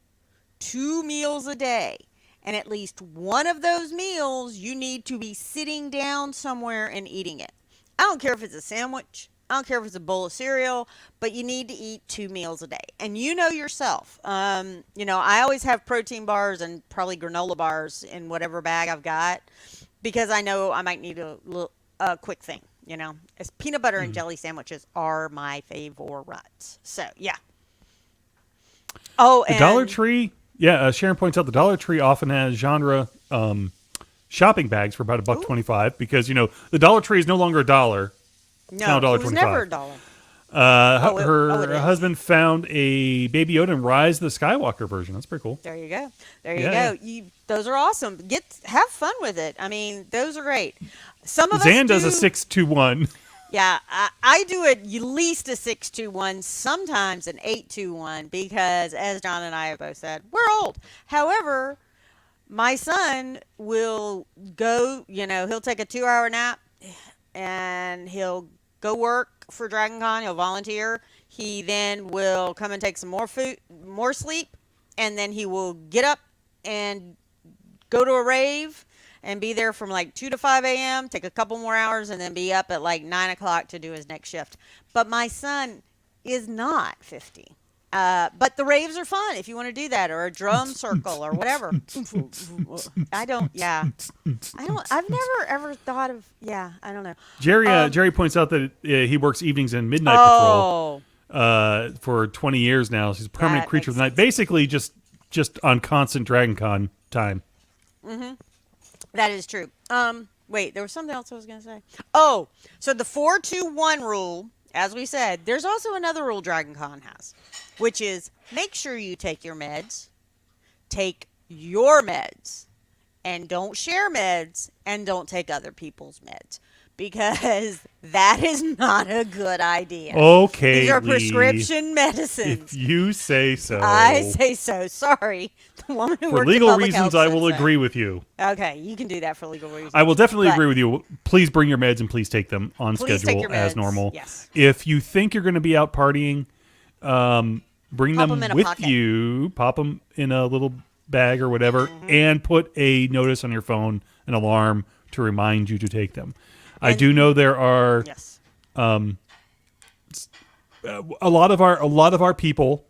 meals a day. And at least one of those meals, you need to be sitting down somewhere and eating it. I don't care if it's a sandwich. I don't care if it's a bowl of cereal, but you need to eat 2 meals a day. And you know yourself. I always have protein bars and probably granola bars in whatever bag I've got because I know I might need a quick thing. As peanut butter and jelly sandwiches are my favorites. So, yeah. Oh,
the Dollar Tree. Yeah, Sharon points out the Dollar Tree often has genre shopping bags for about $1.25 because the Dollar Tree is no longer $1.
No, it was never $1.
Her husband found a Baby Yoda and Rise of the Skywalker version. That's pretty cool.
There you go. Those are awesome. Have fun with it. I mean, those are great. Some of
Zan
us
does a 6-2-1.
Yeah, I do at least a 6-2-1, sometimes an 8-2-1, because as John and I have both said, we're old. However, my son will go, he'll take a 2-hour nap and he'll go work for Dragon Con. He'll volunteer. He then will come and take some more sleep, and then he will get up and go to a rave and be there from like 2 to 5 a.m., take a couple more hours, and then be up at like 9 o'clock to do his next shift. But my son is not 50. But the raves are fun if you want to do that, or a drum circle or whatever. I've never ever thought of, I don't know.
Jerry points out that he works evenings and midnight patrol for 20 years now. He's a permanent creature of the night. Basically just on constant Dragon Con time.
Mm-hmm. That is true. Wait, there was something else I was going to say. Oh, so the 4-2-1 rule, as we said, there's also another rule Dragon Con has, which is make sure you take your meds, and don't share meds, and don't take other people's meds. Because that is not a good idea.
Okay,
these are
Lee,
prescription medicines.
If you say so.
I say so. Sorry. The woman who
for
worked
legal
in public
reasons,
health
I will
said so.
agree with you.
Okay, you can do that for legal reasons.
I will definitely agree with you. Please bring your meds and please take them on
Please
schedule
take your
as
meds.
normal.
Yes.
If you think you're going to be out partying, bring
Pop
them
them in a
with
pocket.
you. Pop them in a little bag or whatever, and put a notice on your phone, an alarm to remind you to take them. I do know there are a lot of our people,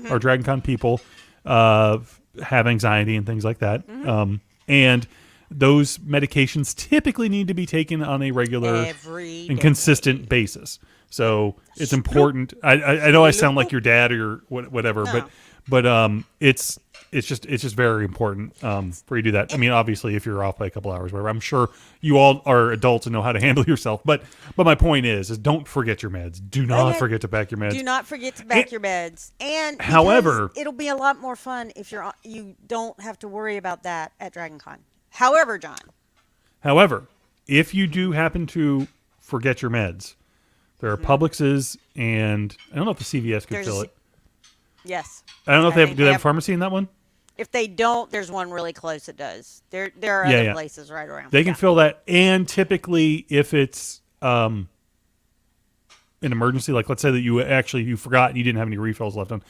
our Dragon Con people, have anxiety and things like that. And those medications typically need to be taken on a regular and consistent basis. So it's important. I know I sound like your dad or whatever, but it's just very important for you to do that. I mean, obviously, if you're off by a couple hours, whatever, I'm sure you all are adults and know how to handle yourself. But my point is don't forget your meds. Do not forget to pack your meds.
Do not forget to pack your meds. And
however,
it'll be a lot more fun if you don't have to worry about that at Dragon Con. However, John.
However, if you do happen to forget your meds, There are Publixes, and I don't know if the CVS could fill it.
Yes.
I don't know if
I
they
think
have a pharmacy in that one.
If they don't, there's one really close that does. There are other places right around.
They can fill that, and typically, if it's an emergency, like let's say that you forgot and you didn't have any refills left on,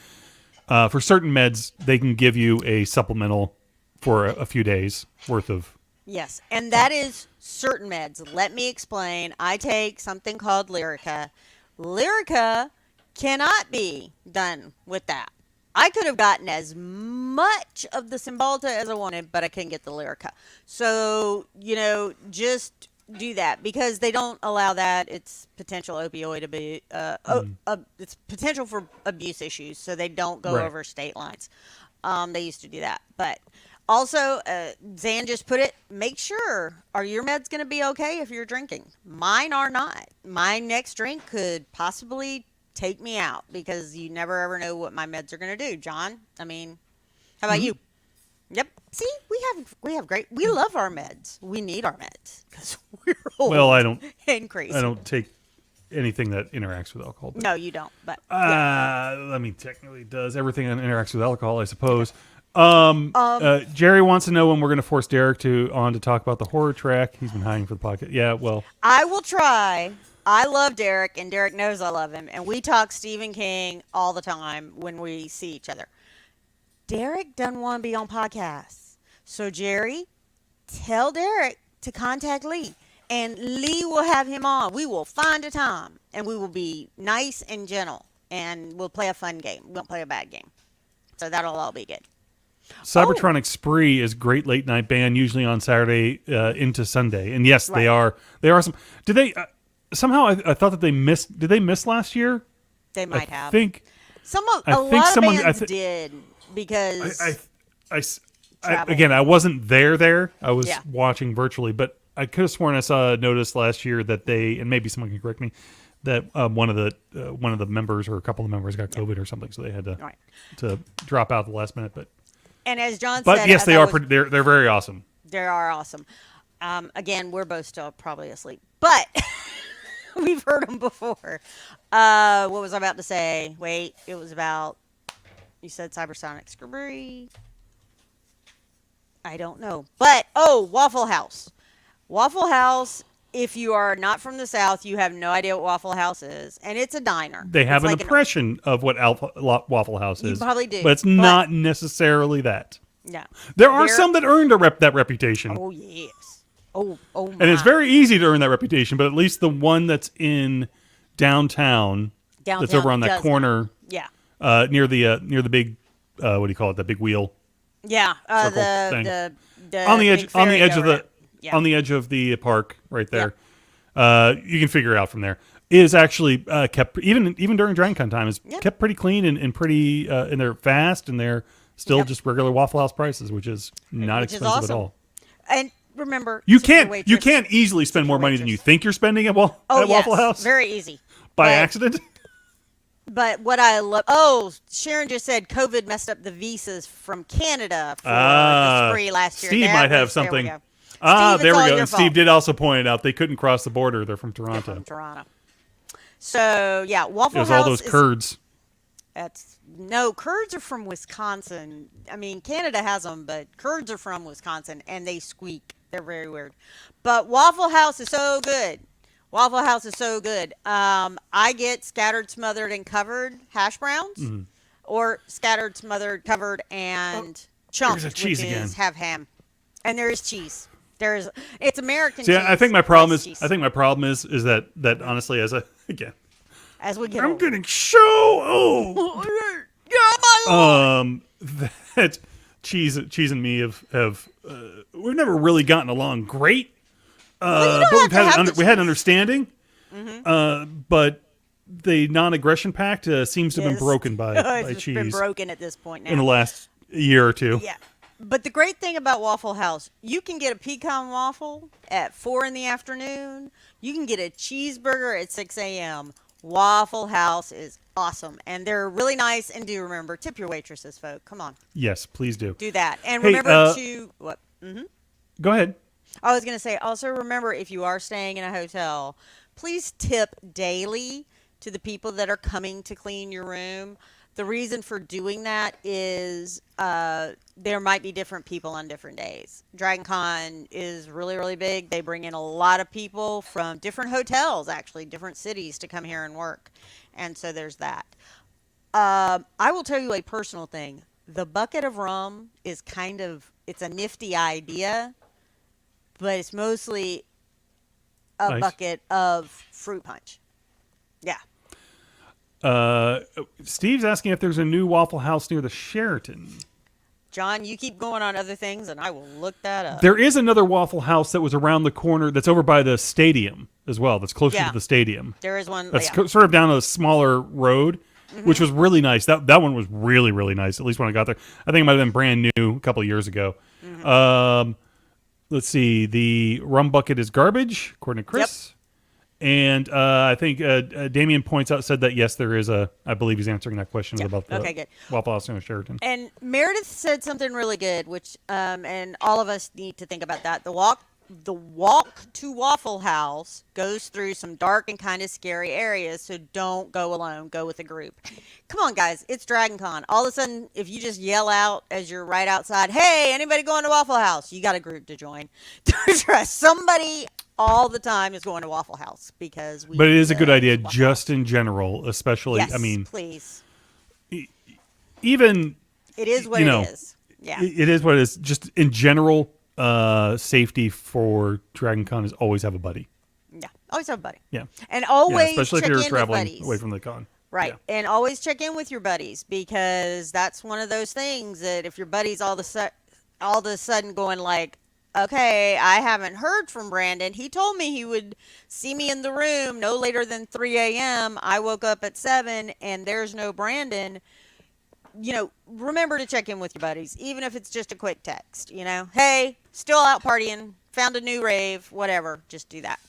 for certain meds, they can give you a supplemental for a few days worth of.
Yes, and that is certain meds. Let me explain. I take something called Lyrica. Lyrica cannot be done with that. I could have gotten as much of the Cymbalta as I wanted, but I couldn't get the Lyrica. So, just do that because they don't allow that. It's potential opioid abuse. It's potential for abuse issues, so they don't go over state lines. They used to do that. But also, Zan just put it, make sure, are your meds going to be okay if you're drinking? Mine are not. My next drink could possibly take me out because you never ever know what my meds are going to do. John, how about you? Yep. See, we have great. We love our meds. We need our meds because we're old.
Well, I don't.
And crazy.
I don't take anything that interacts with alcohol.
No, you don't. But
I mean, technically, it does everything that interacts with alcohol, I suppose. Jerry wants to know when we're going to force Derek on to talk about the horror track. He's been hiding for the podcast. Yeah, well,
I will try. I love Derek, and Derek knows I love him, and we talk Stephen King all the time when we see each other. Derek doesn't want to be on podcasts. So, Jerry, tell Derek to contact Leigh, and Leigh will have him on. We will find a time, and we will be nice and gentle, and we'll play a fun game. We won't play a bad game. So that'll all be good.
Cybertronic Spree is a great late night band, usually on Saturday into Sunday. And yes, they are. They are some. Did they... somehow I thought that they missed. Did they miss last year?
They might have.
I think
a lot of bands did because
again, I wasn't there. I was watching virtually, but I could have sworn I saw a notice last year that they, and maybe someone can correct me, that one of the members or a couple of members got COVID or something, so they had to drop out at the last minute.
And as John said,
but yes, they are. They're very awesome.
They are awesome. Again, we're both still probably asleep, but. We've heard them before. What was I about to say? Wait, it was about, you said Cybersonic Spree. I don't know. But, Waffle House. Waffle House, if you are not from the South, you have no idea what Waffle House is. And it's a diner.
They have an impression of what Waffle House is.
You probably do.
But it's not necessarily that.
No.
There are some that earned that reputation.
Oh, yes. Oh my.
And it's very easy to earn that reputation, but at least the one that's in downtown that's over on that corner, near the big, what do you call it? The big wheel.
Yeah, the
on the edge of the park right there. Yeah. You can figure it out from there. Is actually kept even during DragonCon time is kept pretty clean and pretty and they're fast and they're still just regular Waffle House prices, which is not expensive at all.
And remember,
you can't easily spend more money than you think you're spending at Waffle House.
Very easy.
By accident.
But what I love, Sharon just said COVID messed up the visas from Canada for the spree last year.
Steve might have something. There we go. And Steve did also point out they couldn't cross the border. They're from Toronto.
So yeah, Waffle House.
All those curds.
Curds are from Wisconsin. I mean, Canada has them, but curds are from Wisconsin, and they squeak. They're very weird. But Waffle House is so good. Waffle House is so good. I get scattered, smothered, and covered hash browns, or scattered, smothered, covered, and chunked, which is have ham. And there is cheese. It's American cheese.
I think my problem is that honestly, as we get older. Getting so that cheese and me have we've never really gotten along great. But we had understanding. But the non-aggression pact seems to have been broken by cheese. It's
been broken at this point now.
In the last year or two.
Yeah. But the great thing about Waffle House, you can get a pecan waffle at 4 p.m. You can get a cheeseburger at 6 a.m. Waffle House is awesome. And they're really nice. And do remember, tip your waitresses, folk. Come on.
Yes, please do.
Do that. And remember to... What?
Go ahead.
I was going to say, also remember, if you are staying in a hotel, please tip daily to the people that are coming to clean your room. The reason for doing that is there might be different people on different days. Dragon Con is really, really big. They bring in a lot of people from different hotels, actually, different cities to come here and work. And so there's that. I will tell you a personal thing. The bucket of rum is it's a nifty idea, but it's mostly a bucket of fruit punch. Yeah.
Steve's asking if there's a new Waffle House near the Sheraton.
John, you keep going on other things, and I will look that up.
There is another Waffle House that was around the corner that's over by the stadium as well. That's closer to the stadium.
There is one.
That's sort of down a smaller road, which was really nice. That one was really, really nice, at least when I got there. I think it might have been brand new a couple of years ago. Let's see. The rum bucket is garbage, according to Chris. Yep. And I think Damian said that, yes, there is I believe he's answering that question about the Waffle House in Sheraton.
And Meredith said something really good, which, and all of us need to think about that. The walk to Waffle House goes through some dark and kind of scary areas, so don't go alone. Go with a group. Come on, guys. It's Dragon Con. All of a sudden, if you just yell out as you're right outside, hey, anybody going to Waffle House? You got a group to join. Somebody all the time is going to Waffle House because
But it is a good idea just in general, especially,
yes,
I mean,
please.
Even
it is what it is. Yeah.
It is what it is. Just in general, safety for Dragon Con is always have a buddy.
Yeah. Always have a buddy.
Yeah.
And always
especially
check
if you're
in
traveling
with buddies.
away from the con.
Right.
Yeah.
And always check in with your buddies, because that's one of those things that if your buddy's all of a sudden going like, okay, I haven't heard from Brandon. He told me he would see me in the room no later than 3 a.m. I woke up at 7 and there's no Brandon. Remember to check in with your buddies, even if it's just a quick text. Hey, still out partying, found a new rave, whatever. Just do that.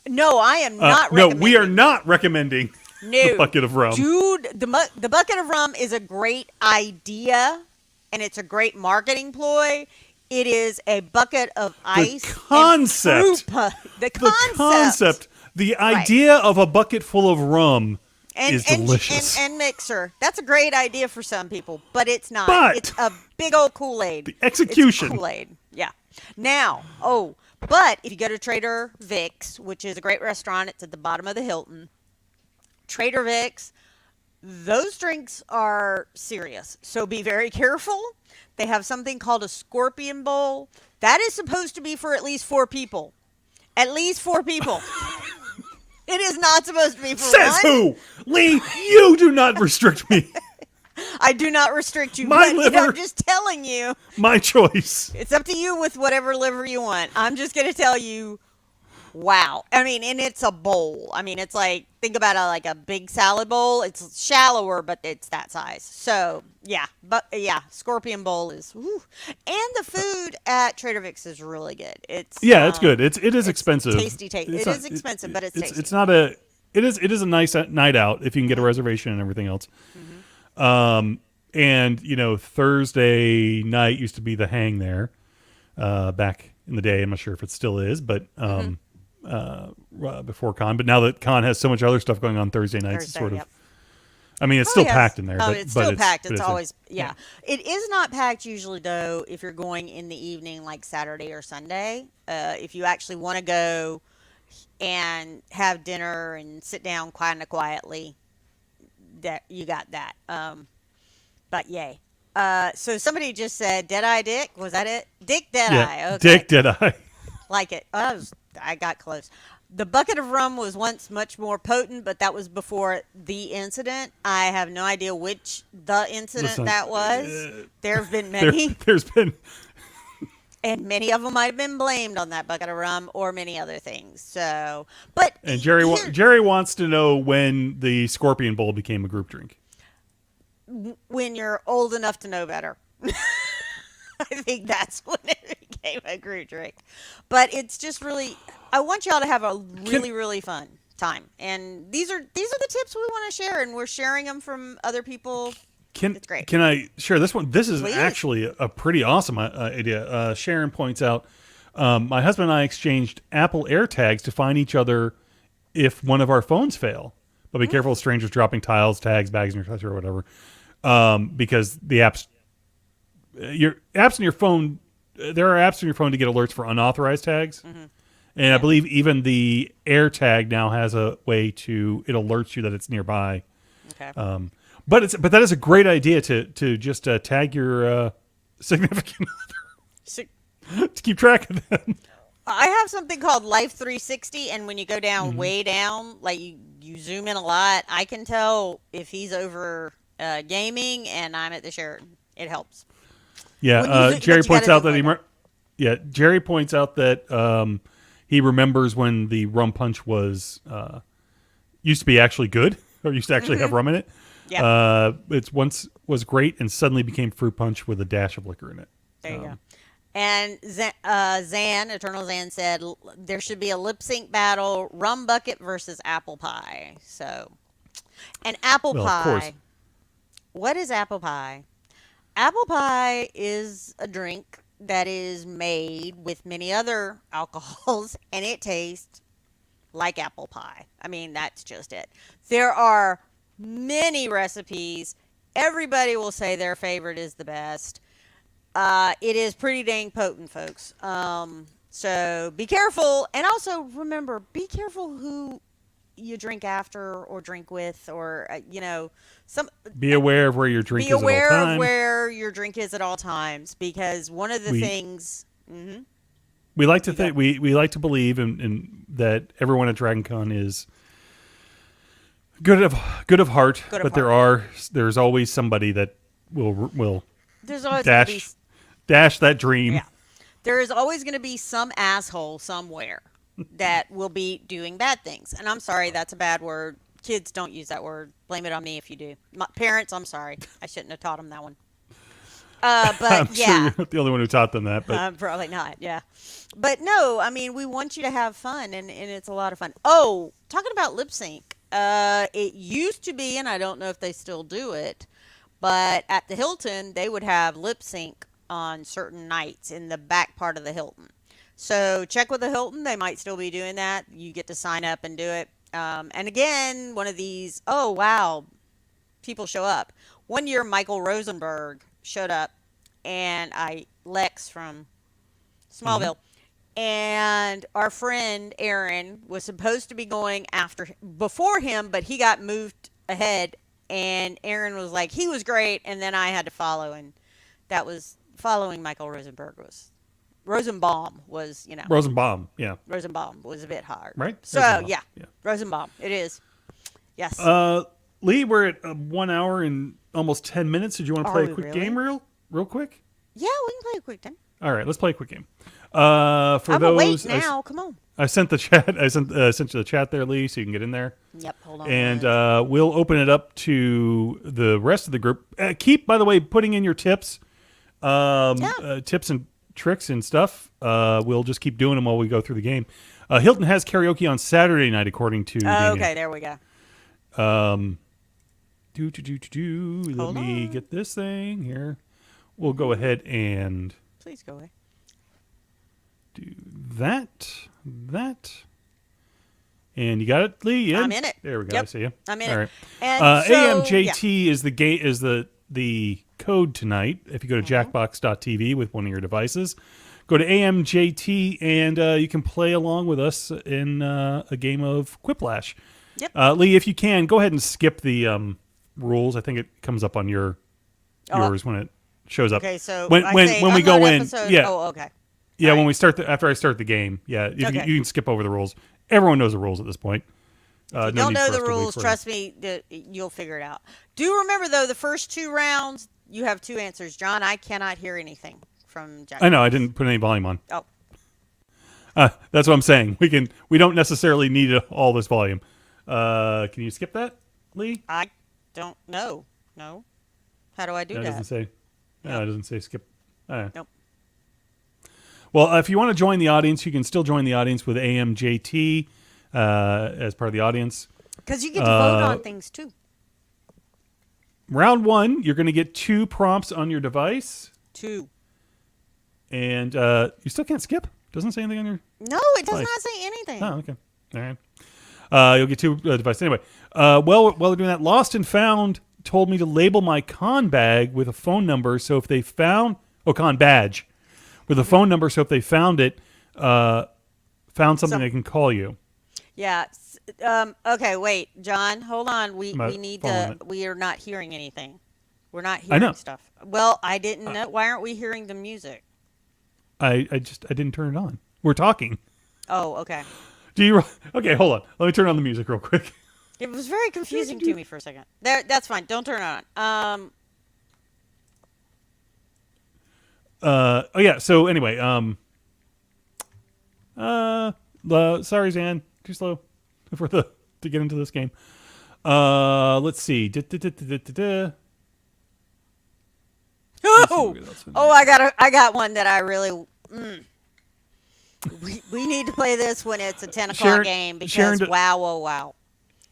No, I am not recommending.
No, we are not recommending the bucket of rum.
Dude, the bucket of rum is a great idea, and it's a great marketing ploy. It is a bucket of ice.
The concept.
The concept.
The idea of a bucket full of rum is delicious.
And mixer. That's a great idea for some people, but it's not. It's a big old Kool-Aid.
The execution.
It's Kool-Aid. Yeah. Now, but if you go to Trader Vic's, which is a great restaurant, it's at the bottom of the Hilton. Trader Vic's, those drinks are serious, so be very careful. They have something called a scorpion bowl. That is supposed to be for at least 4 people. At least 4 people. It is not supposed to be for
Says
one.
who? Leigh, you do not restrict me.
I do not restrict you.
My
but
liver.
I'm just telling you.
My choice.
It's up to you with whatever liver you want. I'm just going to tell you, wow. I mean, and it's a bowl. I mean, it's like, think about it like a big salad bowl. It's shallower, but it's that size. So, yeah. But, yeah, scorpion bowl is, whew. And the food at Trader Vic's is really good. It's
good. It is expensive.
Tasty. It is expensive, but it's tasty.
It's not a, it is a nice night out if you can get a reservation and everything else. And, Thursday night used to be the hang there back in the day. I'm not sure if it still is, but before con. But now that con has so much other stuff going on Thursday nights, it's sort of, I mean, it's still packed in there.
Oh,
but,
it's still packed.
It's
always, yeah. It is not packed usually, though, if you're going in the evening, like Saturday or Sunday. If you actually want to go and have dinner and sit down kind of quietly, that you got that. But yay. So somebody just said, Deadeye Dick. Was that it? Dick Deadeye.
Yeah,
okay.
Dick Deadeye.
Like it. I got close. The bucket of rum was once much more potent, but that was before the incident. I have no idea which the incident that was. There have been many.
There's been.
And many of them might have been blamed on that bucket of rum or many other things. So, but.
And Jerry wants to know when the Scorpion Bowl became a group drink.
When you're old enough to know better. I think that's when it became a group drink. But it's just really, I want y'all to have a really, really fun time. And these are the tips we want to share, and we're sharing them from other people. It's great.
Can I share this one? This is
Please.
actually a pretty awesome idea. Sharon points out, my husband and I exchanged Apple AirTags to find each other if one of our phones fail. But be careful of strangers dropping tiles, tags, bags in your touch or whatever, because the apps, your apps on your phone, there are apps on your phone to get alerts for unauthorized tags. And I believe even the AirTag now has a way it alerts you that it's nearby.
Okay.
But that is a great idea to just tag your significant other to keep track of them.
I have something called Life 360, and when you go down way down, like you zoom in a lot, I can tell if he's over gaming and I'm at the Sheraton. It helps.
Yeah, Jerry points out that Jerry points out that he remembers when the rum punch was used to be actually good, or used to actually have rum in it.
Yeah.
It's once was great and suddenly became fruit punch with a dash of liquor in it.
There you go. And Eternal Zan said there should be a lip sync battle, rum bucket versus apple pie. So, and apple pie. Of course. What is apple pie? Apple pie is a drink that is made with many other alcohols, and it tastes like apple pie. I mean, that's just it. There are many recipes. Everybody will say their favorite is the best. It is pretty dang potent, folks. So be careful. And also remember, be careful who you drink after or drink with, or, be
aware of where your drink is at all times.
Be aware of where your drink is at all times, because one of the things...
We like to think, we like to believe in that everyone at DragonCon is good of heart, but there's always somebody that will
there's always
dash that dream.
Yeah. There is always going to be some asshole somewhere that will be doing bad things. And I'm sorry, that's a bad word. Kids, don't use that word. Blame it on me if you do. My parents, I'm sorry. I shouldn't have taught them that one. But
I'm
yeah.
sure you're not the only one who taught them that. But
probably not, yeah. But no, I mean, we want you to have fun, and it's a lot of fun. Oh, talking about lip sync. It used to be, and I don't know if they still do it, but at the Hilton, they would have lip sync on certain nights in the back part of the Hilton. So check with the Hilton. They might still be doing that. You get to sign up and do it. And again, one of these, oh, wow, people show up. One year, Michael Rosenberg showed up, and Lex from Smallville. And our friend Aaron was supposed to be going before him, but he got moved ahead. And Aaron was like, he was great, and then I had to follow, and that was following Michael Rosenbaum was,
Rosenbaum, yeah.
Rosenbaum was a bit hard.
Right?
So,
Rosenbaum.
yeah. Rosenbaum, it is. Yes.
Leigh, we're at 1 hour and almost 10 minutes. Did you want to play a quick game real quick?
Yeah, we can play a quick game.
All right, let's play a quick game. Wait
now. Come on.
I sent the chat. I sent you the chat there, Leigh, so you can get in there.
Yep. Hold on.
And we'll open it up to the rest of the group. Keep, by the way, putting in your tips, tips and tricks and stuff. We'll just keep doing them while we go through the game. Hilton has karaoke on Saturday night, according to.
Okay, there we go.
Let me get this thing here. We'll go ahead and.
Please go away.
Do that. And you got it, Leigh?
I'm in it.
There we go.
Yep.
I see you.
I'm in
All
it.
right.
And
AMJT is the code tonight. If you go to jackbox.tv with one of your devices, go to AMJT and you can play along with us in a game of Quiplash.
Yep.
Leigh, if you can, go ahead and skip the rules. I think it comes up on yours when it shows up.
Okay, so
when we go in, yeah.
Oh, okay.
Yeah, when we start after I start the game, yeah, you can skip over the rules. Everyone knows the rules at this point.
If you don't know the rules, trust me, you'll figure it out. Do remember, though, the first 2 rounds, you have 2 answers. John, I cannot hear anything from Jack.
I know, I didn't put any volume on.
Oh.
That's what I'm saying. We don't necessarily need all this volume. Can you skip that, Leigh?
I don't know. No. How do I do that?
It doesn't say. No, it doesn't say skip.
Nope.
Well, if you want to join the audience, you can still join the audience with AMJT as part of the audience.
Because you get to vote on things, too.
Round 1, you're going to get 2 prompts on your device.
2.
And you still can't skip? Doesn't say anything on your
No, it does not say anything.
Oh, okay. All You'll get 2 devices anyway. While they're doing that, Lost and Found told me to label my con bag with a phone number. So if they found con badge with a phone number, so if they found it, found something, they can call you.
Yeah. Okay. Wait, John. Hold on. We need to. We are not hearing anything. We're not hearing stuff. Well, I didn't know. Why aren't we hearing the music?
I didn't turn it on. We're talking.
Oh, okay.
Okay, hold on. Let me turn on the music real quick.
It was very confusing to me for a second. That's fine. Don't turn it on.
Oh yeah. So anyway, sorry, Zan. Too slow to get into this game. Let's see.
Oh, I got one that I really. We need to play this when it's a 10 o'clock game because wow.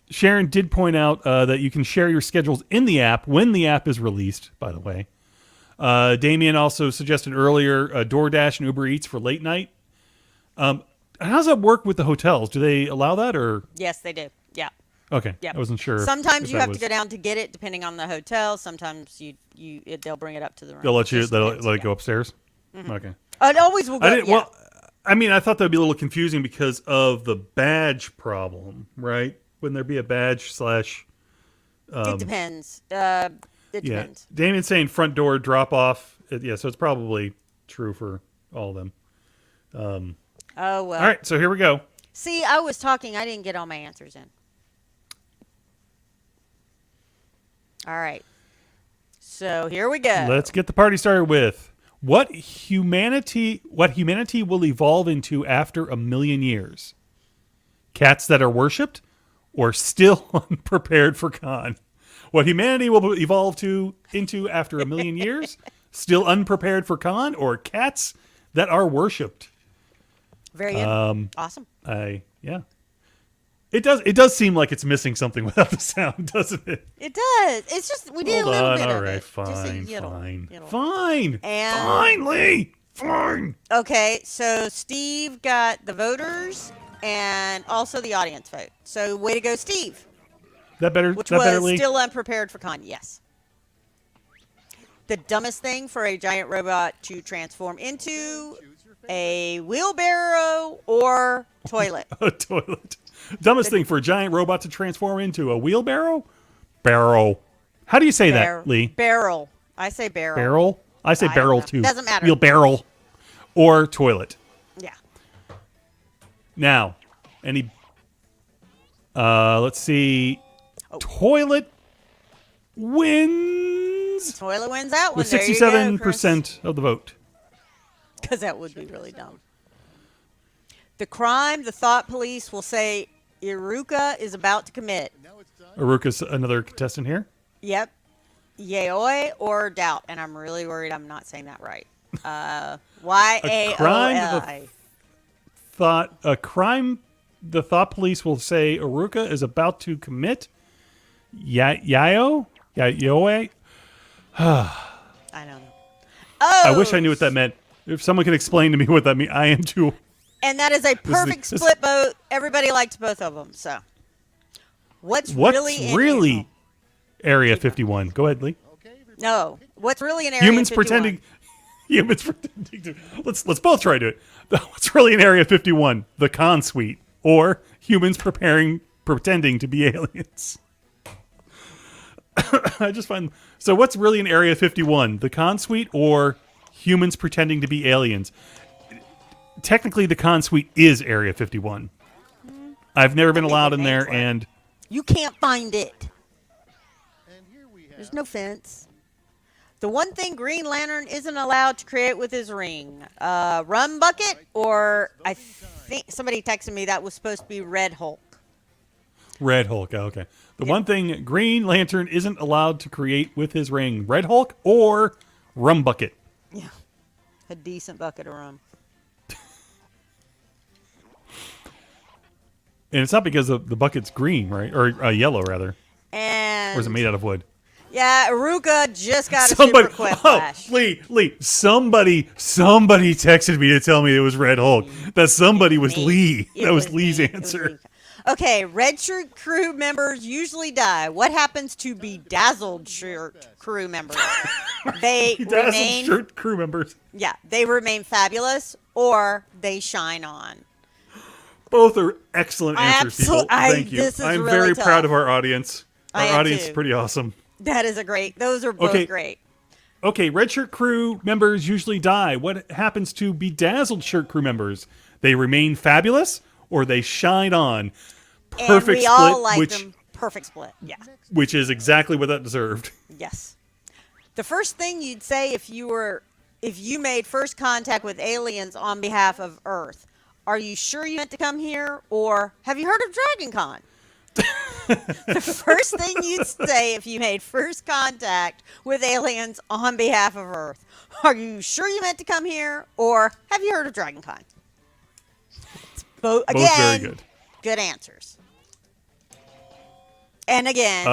Sharon did point out that you can share your schedules in the app when the app is released, by the way. Damian also suggested earlier DoorDash and Uber Eats for late night. How does that work with the hotels? Do they allow that or?
Yes, they do. Yeah.
Okay.
Yep.
I wasn't sure.
Sometimes you have to go down to get it depending on the hotel. Sometimes they'll bring it up to the room.
They'll let it go upstairs? Mm-hmm. Okay.
It always will go.
Well, I mean, I thought that would be a little confusing because of the badge problem, right? Wouldn't there be a badge /
it depends. It depends.
Damian's saying front door drop off. So it's probably true for all of them.
Oh, well.
All right, so here we go.
See, I was talking. I didn't get all my answers in. All right. So here we go.
Let's get the party started with what humanity will evolve into after 1,000,000 years. Cats that are worshipped or still unprepared for con? What humanity will evolve into after 1,000,000 years? Still unprepared for con or cats that are worshipped?
Very good. Awesome.
Yeah. It does seem like it's missing something without the sound, doesn't it?
It does. It's just we need a little bit
all
of
right,
it.
Fine. Finally. Fine.
Okay, so Steve got the voters and also the audience vote. So way to go, Steve.
That better.
Which
that
was
better, Leigh?
still unprepared for con. Yes. The dumbest thing for a giant robot to transform into a wheelbarrow or toilet.
A toilet. Dumbest thing for a giant robot to transform into a wheelbarrow? Barrel. How do you say that, Leigh?
Barrel. I say barrel.
Barrel? I say barrel too.
Doesn't matter.
Wheelbarrow or toilet.
Yeah.
Now, let's see. Toilet wins.
Toilet wins that one.
With 67% of the vote.
Because that would be really dumb. The crime the thought police will say Iruka is about to commit.
Iruka's another contestant here.
Yep. Yaoi or doubt. And I'm really worried I'm not saying that right. Y-A-O-L-I.
A crime the thought police will say Iruka is about to commit. Yaoi?
I don't know. Oh!
I wish I knew what that meant. If someone could explain to me what that means, I am too.
And that is a perfect split vote. Everybody liked both of them. So, what's really
Area 51? Go ahead, Leigh.
No, what's really in Area 51?
Humans pretending to. Let's both try to do it. What's really in Area 51? The con suite, or humans pretending to be aliens. I just find so. What's really in Area 51? The con suite, or humans pretending to be aliens? Technically, the con suite is Area 51. I've never been allowed in there, and
you can't find it. There's no fence. The one thing Green Lantern isn't allowed to create with his ring, rum bucket, or I think somebody texted me that was supposed to be Red Hulk.
Red Hulk, okay. The one thing Green Lantern isn't allowed to create with his ring, Red Hulk or rum bucket.
Yeah, a decent bucket of rum.
And it's not because the bucket's green, right? Or yellow, rather.
And
or is it made out of wood?
Yeah, Aruka just got a
Somebody,
super quick flash.
Lee, somebody texted me to tell me it was Red Hulk. That somebody was
Me.
Lee.
It
That was Lee's
me. It was
answer.
me. Okay, red shirt crew members usually die. What happens to bedazzled shirt crew members? They
Dazzled
remain
shirt crew members.
Yeah, they remain fabulous or they shine on.
Both are excellent answers, people. Thank you.
This is
I'm
really
very
tough.
proud of our audience. Our
I am
audience
too.
is pretty awesome.
That is those are both
Okay.
great.
Okay, red shirt crew members usually die. What happens to bedazzled shirt crew members? They remain fabulous or they shine on. Perfect
And we
split,
all like them. Perfect split. Yeah.
which is exactly what that deserved.
Yes. The first thing you'd say if you made first contact with aliens on behalf of Earth, are you sure you meant to come here, or have you heard of Dragon Con? The first thing you'd say if you made first contact with aliens on behalf of Earth, are you sure you meant to come here, or have you heard of Dragon Con? Both
very good.
Good answers. And again,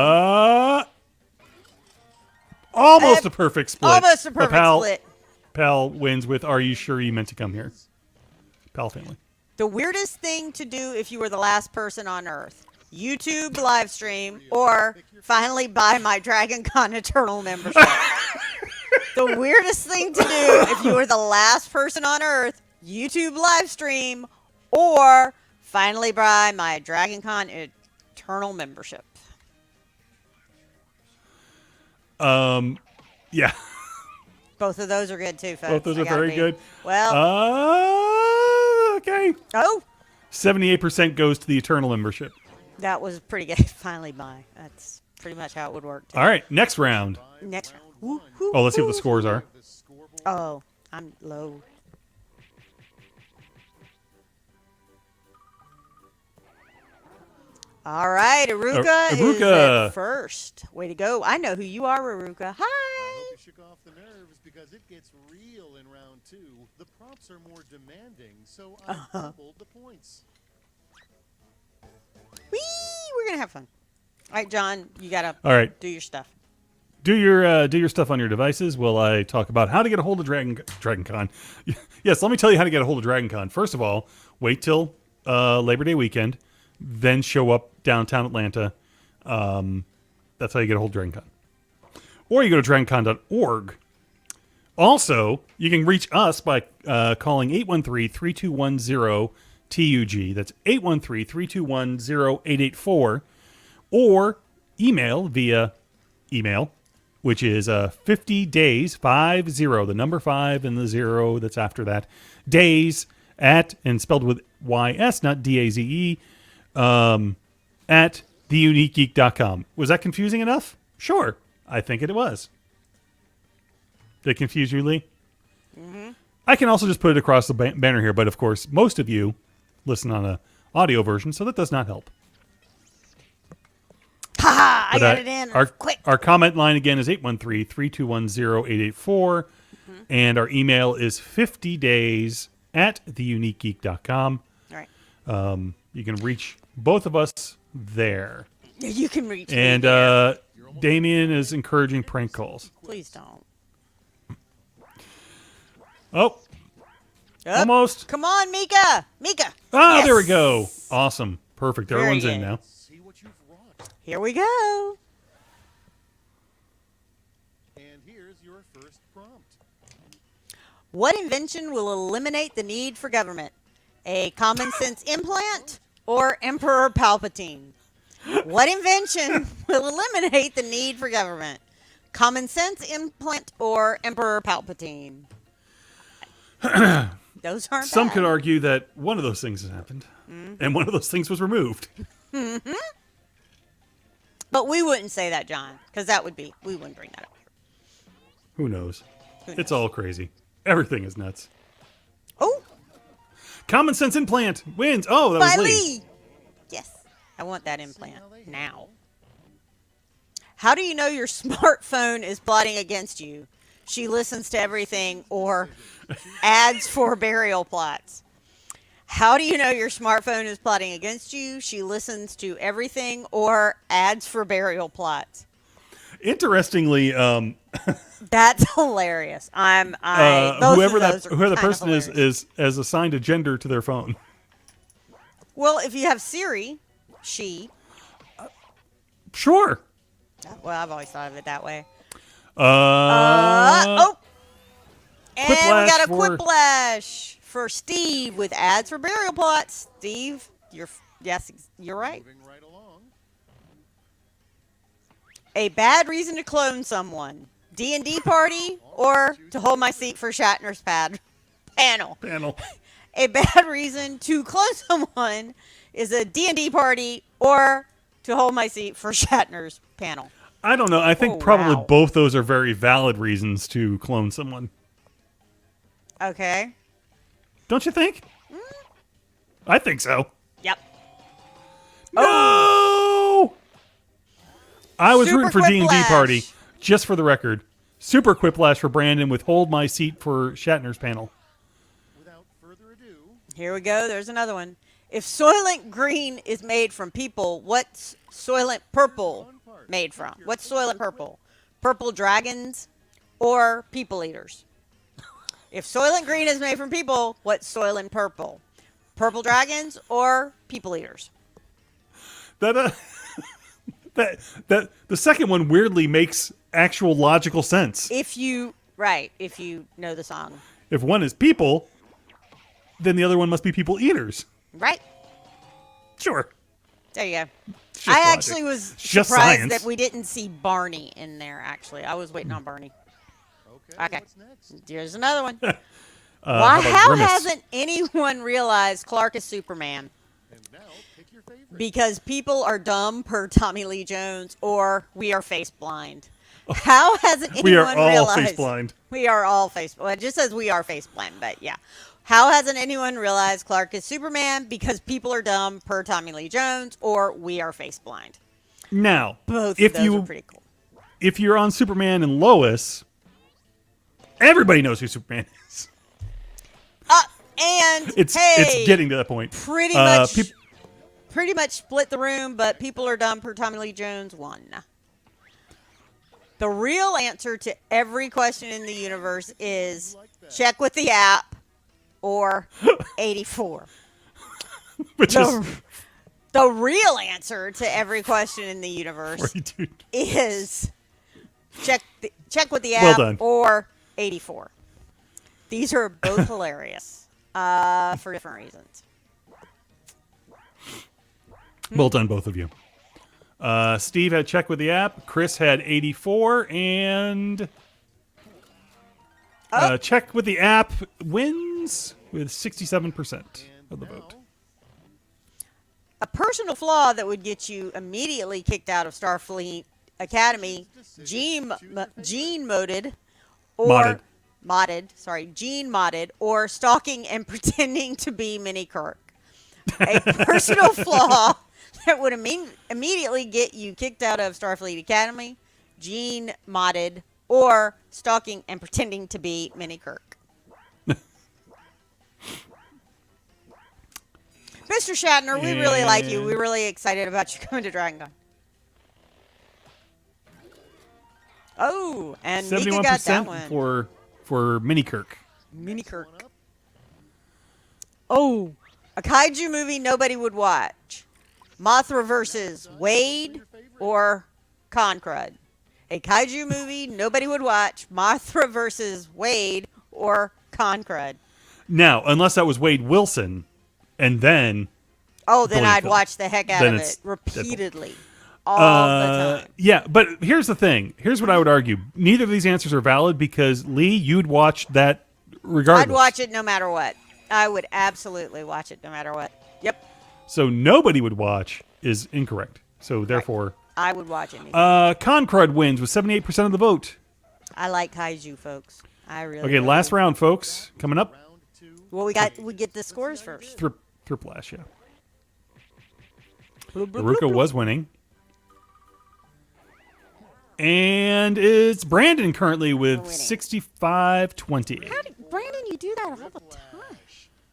Almost a perfect split.
almost a perfect split.
Pal wins with "Are you sure you meant to come here?" Pal family.
The weirdest thing to do if you were the last person on Earth: YouTube live stream or finally buy my Dragon Con Eternal membership. The weirdest thing to do if you were the last person on Earth: YouTube live stream or finally buy my Dragon Con Eternal membership.
Yeah.
Both of those are good too, folks.
Both those
I
are
gotta
very
be-
good.
Well,
Okay.
oh,
78% goes to the Eternal membership.
that was pretty good. Finally buy. That's pretty much how it would work. Too.
All right, next round.
Next round. Woo-hoo.
Oh, let's see what the scores are.
Oh, I'm low. All right, Aruka is
Aruka.
at first. Way to go. I know who you are, Aruka. Hi.
I hope you shook off the nerves because it gets real in round 2. The prompts are more demanding, so I doubled the points.
Whee! We're going to have fun. All right, John, you got to
All right.
do your stuff.
Do your stuff on your devices while I talk about how to get a hold of DragonCon. Yes, let me tell you how to get a hold of DragonCon. First of all, wait till Labor Day weekend, then show up downtown Atlanta. That's how you get a hold of DragonCon. Or you go to dragoncon.org. Also, you can reach us by calling 813-3210-TUG. That's 813-321-0884. Or email via email, which is 50 days, 50, the number 5 and the 0 that's after that, days at, and spelled with YS, not DAZE, at theuniquegeek.com. Was that confusing enough? Sure. I think it was. Did it confuse you, Lee? Mm-hmm. I can also just put it across the banner here, but of course, most of you listen on a audio version, so that does not help.
Ha! I
But,
got it in. Quick.
Our comment line again is 813-321-0884, and our email is 50days at theuniquegeek.com.
All right.
You can reach both of us there.
You can reach me
And
there.
Damian is encouraging prank calls.
Please don't.
Oh,
Up.
almost.
Come on, Mika. Mika.
Ah,
Yes.
there we go. Awesome. Perfect.
Very
Everyone's in
good.
now.
See what you've wrought.
Here we go.
And here's your first prompt.
What invention will eliminate the need for government? A common sense implant or Emperor Palpatine? What invention will eliminate the need for government? Common sense implant or Emperor Palpatine? Those aren't
Some
bad.
could argue that one of those things has happened, and one of those things was removed.
But we wouldn't say that, John, because we wouldn't bring that up here.
Who knows?
Who
It's
knows?
all crazy. Everything is nuts.
Oh,
Common sense implant wins. Oh, that was
by
Lee.
Lee. Yes, I want that implant now. How do you know your smartphone is plotting against you? She listens to everything or ads for burial plots. How do you know your smartphone is plotting against you? She listens to everything or ads for burial plots.
Interestingly,
That's hilarious. Both
whoever
of those are
whoever the
kinda
person
hilarious.
is has assigned a gender to their phone.
Well, if you have Siri, she.
Sure.
Well, I've always thought of it that way.
Uh,
And we
Quiplash
got a
for-
quiplash for Steve with ads for burial plots. Steve, you're right.
Moving right along.
A bad reason to clone someone. D&D party or to hold my seat for Shatner's panel. A bad reason to clone someone is a D&D party or to hold my seat for Shatner's panel.
I don't know. I think
Oh,
probably
wow.
both those are very valid reasons to clone someone.
Okay.
Don't you think? I think so.
Yep.
No! I was
Super
rooting for D&D
Quiplash.
party, just for the record. Super Quiplash for Brandon with hold my seat for Shatner's panel.
Without further ado,
Here we go. There's another one. If Soylent Green is made from people, what's Soylent Purple made from? What's Soylent Purple? Purple dragons or people eaters? If Soylent Green is made from people, what's Soylent Purple? Purple dragons or people eaters?
That the second one weirdly makes actual logical sense.
If you know the song.
If one is people, then the other one must be people eaters.
Right?
Sure.
There you go.
It's just
I
logic.
actually was
Just
surprised
science.
that we didn't see Barney in there, actually. I was waiting on Barney. Okay.
what's next?
Here's another one.
How about
How
Grimace?
hasn't anyone realized Clark is Superman?
And now, pick your favorite.
Because people are dumb per Tommy Lee Jones, or we are face blind. How hasn't anyone
We are all
realized?
face blind.
We are all face blind. Well, it just says we are face blind, but yeah. How hasn't anyone realized Clark is Superman? Because people are dumb per Tommy Lee Jones, or we are face blind.
Now,
Both
if
of those
you
are pretty cool.
if you're on Superman and Lois, everybody knows who Superman is.
And
It's
hey,
getting to that point.
pretty
Uh,
much,
peop-
pretty much split the room, but people are dumb per Tommy Lee Jones won. The real answer to every question in the universe is check with the app or 84.
Which is
The real answer to every question in the universe
42.
is check with the
Well
app
done.
or 84. These are both hilarious for different reasons.
Well done, both of you. Steve had check with the app. Chris had 84, and check with the app wins with 67% of the vote.
A personal flaw that would get you immediately kicked out of Starfleet Academy, gene modded, or gene modded, or stalking and pretending to be Minnie Kirk. A personal flaw that would immediately get you kicked out of Starfleet Academy, gene modded, or stalking and pretending to be Minnie Kirk. Mr. Shatner, we really like you. We're really excited about you coming to DragonCon. Oh, and Mika got that
71%
one.
for Minnie Kirk.
Minnie Kirk. Oh, a kaiju movie nobody would watch. Mothra versus Wade or Concrud. A kaiju movie nobody would watch. Mothra versus Wade or Concrud.
Now, unless that was Wade Wilson, and then
Oh, then I'd
Believe it.
watch the heck out
Then
of
it's
it repeatedly. All the time.
yeah, but here's the thing. Here's what I would argue. Neither of these answers are valid because, Lee, you'd watch that regardless.
I'd watch it no matter what. I would absolutely watch it no matter what. Yep.
So nobody would watch is incorrect. So therefore,
I would watch anything.
Concrud wins with 78% of the vote.
I like kaiju, folks. I really
Okay,
do.
last round, folks. Coming up.
Round two.
Well, we get the scores first.
Triplash, yeah. Haruka was winning. And it's Brandon currently with
Winning.
65-20.
Brandon, you do that all the time.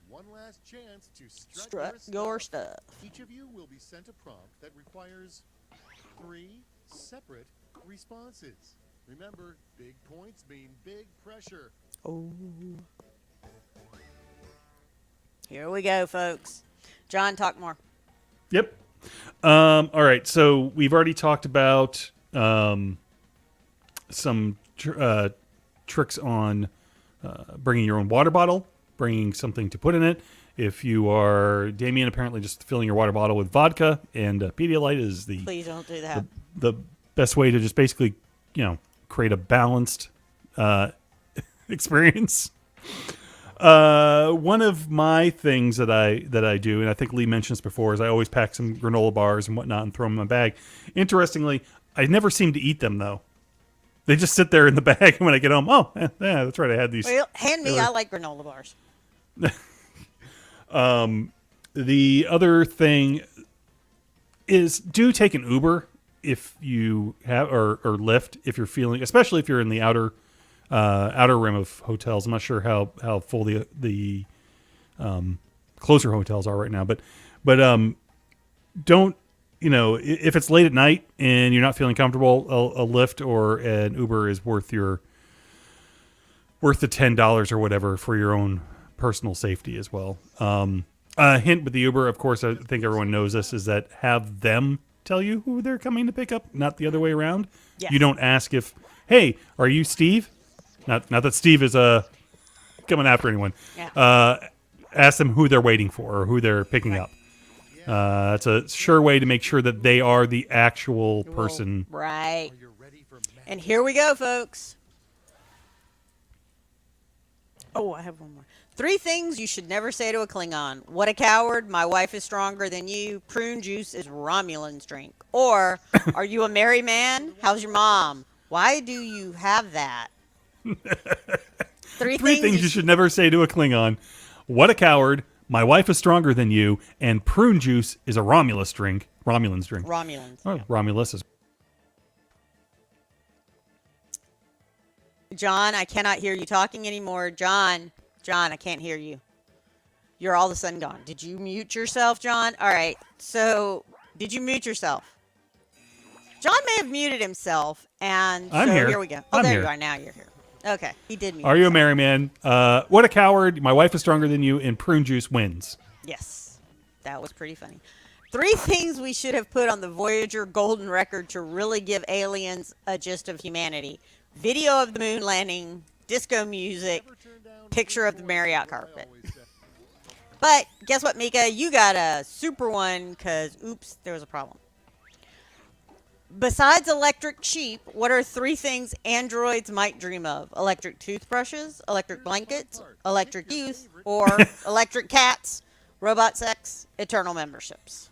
One last chance to strut
Strut
your
your
stuff.
stuff.
Each of you will be sent a prompt that requires 3 separate responses. Remember, big points mean big pressure.
Oh. Here we go, folks. John, talk more.
Yep. All right. So we've already talked about some tricks on bringing your own water bottle, bringing something to put in it. If you are Damian, apparently just filling your water bottle with vodka and Pedialyte is the
Please don't do that.
the best way to just basically, create a balanced experience. One of my things that I do, and I think Leigh mentioned this before, is I always pack some granola bars and whatnot and throw them in my bag. Interestingly, I never seem to eat them though. They just sit there in the bag, and when I get home, yeah, that's right, I had these.
Well, hand me. I like granola bars.
The other thing is do take an Uber if you have, or Lyft if you're feeling, especially if you're in the outer rim of hotels. I'm not sure how full the closer hotels are right now, but don't, if it's late at night and you're not feeling comfortable, a Lyft or an Uber is worth the $10 or whatever for your own personal safety as well. A hint with the Uber, of course, I think everyone knows this, is that have them tell you who they're coming to pick up, not the other way around.
Yes.
You don't ask if, hey, are you Steve? Not that Steve is coming after anyone.
Yeah.
Ask them who they're waiting for or who they're picking up. It's a sure way to make sure that they are the actual person.
Right. And here we go, folks. Oh, I have one more. 3 things you should never say to a Klingon. What a coward. My wife is stronger than you. Prune juice is Romulan's drink. Or, are you a married man? How's your mom? Why do you have that? 3
things you should never say to a Klingon. What a coward. My wife is stronger than you. And prune juice is a Romulan's drink.
Romulans.
Oh, yeah. Romulus is.
John, I cannot hear you talking anymore. John, I can't hear you. You're all of a sudden gone. Did you mute yourself, John? All right. So, did you mute yourself? John may have muted himself, and
I'm here.
Here we go. Oh,
I'm
there
here.
you are. Now you're here. Okay, he did mute.
Are you a
himself.
married man? What a coward. My wife is stronger than you, and prune juice wins.
Yes, that was pretty funny. 3 things we should have put on the Voyager Golden Record to really give aliens a gist of humanity. Video of the moon landing, disco music, picture of the Marriott carpet. But guess what, Mika? You got a super one because, oops, there was a problem. Besides electric sheep, what are 3 things androids might dream of? Electric toothbrushes, electric blankets, electric youth, or electric cats, robot sex, eternal memberships.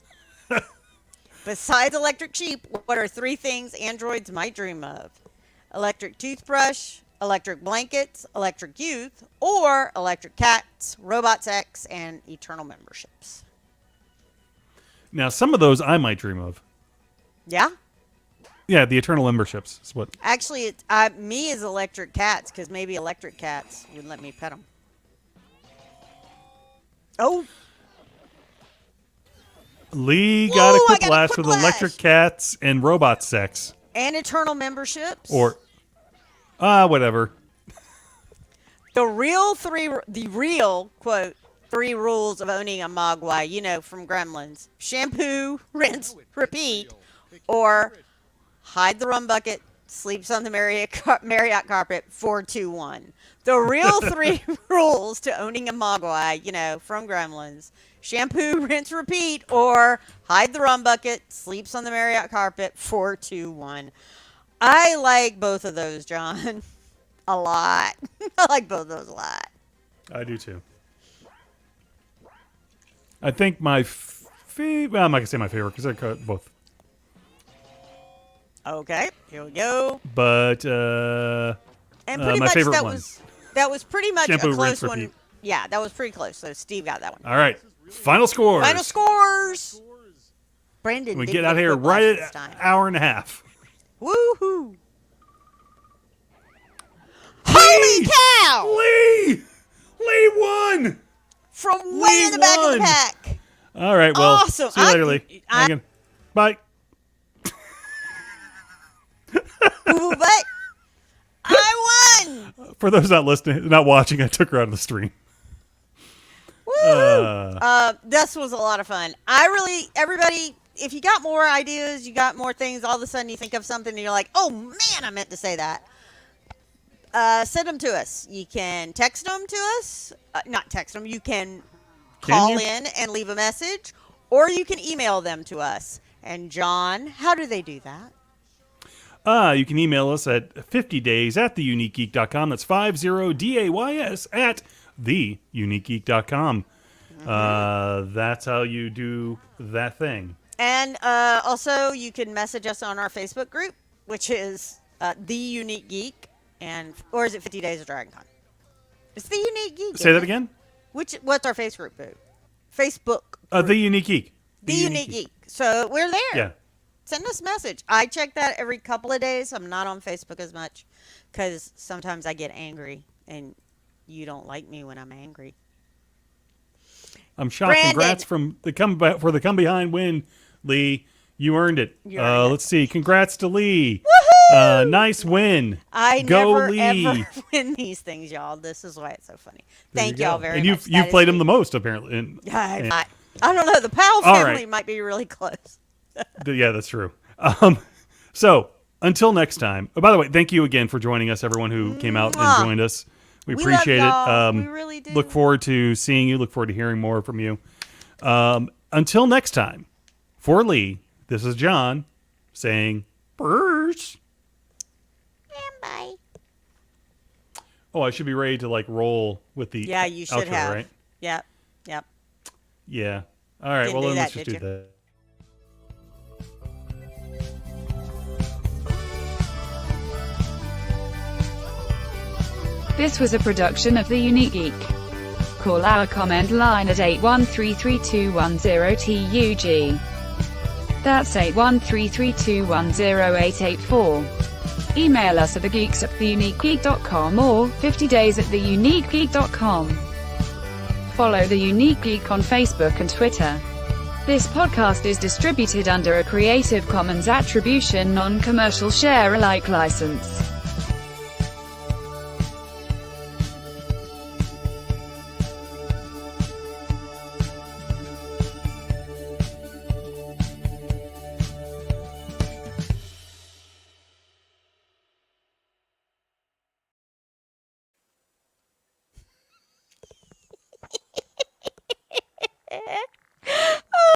Besides electric sheep, what are 3 things androids might dream of? Electric toothbrush, electric blankets, electric youth, or electric cats, robot sex, and eternal memberships.
Now, some of those I might dream of.
Yeah?
Yeah, the eternal memberships is what.
Actually, it's me is electric cats, because maybe electric cats would let me pet them. Oh.
Leigh got a
Whoa, I got a
quiplash with
quiplash.
electric cats and robot sex.
And eternal memberships.
Or, whatever.
The real, quote, 3 rules of owning a Mogwai, from Gremlins. Shampoo, rinse, repeat, or hide the rum bucket, sleeps on the Marriott carpet, 4-2-1. The real 3 rules to owning a Mogwai, from Gremlins. Shampoo, rinse, repeat, or hide the rum bucket, sleeps on the Marriott carpet, 4-2-1. I like both of those, John. A lot. I like both of those a lot.
I do too. I think my I'm not going to say my favorite because they're both.
Okay, here we go.
But
And pretty
my
much
favorite
that
one.
was pretty much
Shampoo,
a close
rinse,
one.
repeat.
Yeah, that was pretty close. So Steve got that one.
All right. Final scores.
Final scores. Brandon,
We
didn't
get out here
whiplash
right
this
at
time.
an hour and a half.
Woohoo! Holy cow!
Leigh won!
From way
Leigh
in the back of
won!
the pack.
All right, well,
Awesome.
see you later, Leigh. Hang on. Bye.
But I won.
For those not listening, not watching, I took her out of the stream.
This was a lot of fun. Everybody, if you got more ideas, you got more things, all of a sudden you think of something and you're like, oh man, I meant to say that. Send them to us. You can text them to us. Not text them. You can call in and leave a message, or you can email them to us. And John, how do they do that?
You can email us at 50days@theuniquegeek.com. That's 50days at theuniquegeek.com. That's how you do that thing.
And also, you can message us on our Facebook group, which is The Unique Geek, or is it 50 Days of Dragon Con? It's The Unique Geek.
Say that again?
What's our Facebook group? Facebook
The Unique Geek.
The Unique Geek. So we're there.
Yeah.
Send us a message. I check that every couple of days. I'm not on Facebook as much because sometimes I get angry, and you don't like me when I'm angry.
I'm shocked.
Brandon.
Congrats for the come behind win, Leigh. You earned it. Let's see. Congrats to Leigh.
Woohoo!
Nice win.
I
Go
never
Leigh.
ever win these things, y'all. This is why it's so funny. Thank y'all very
and
much.
And you've played them the most, apparently.
I don't know. The Powell family might be really close.
Yeah, that's true. So until next time. Oh, by the way, thank you again for joining us, everyone who came out and joined us. We appreciate it.
We really do.
Look forward to seeing you. Look forward to hearing more from you. Until next time, for Leigh, this is John saying, "Burrs."
And bye.
Oh, I should be ready to roll with the
you should
outro,
have.
right?
Yep.
Yeah. All right.
Didn't
Well,
do
then
that,
let's just
did
do
you?
that.
This was a production of The Unique Geek. Call our comment line at 8133210TUG. That's 81332108884. Email us at thegeeks@theuniquegeek.com or 50days@theuniquegeek.com. Follow The Unique Geek on Facebook and Twitter. This podcast is distributed under a Creative Commons Attribution Non-Commercial Share-alike license.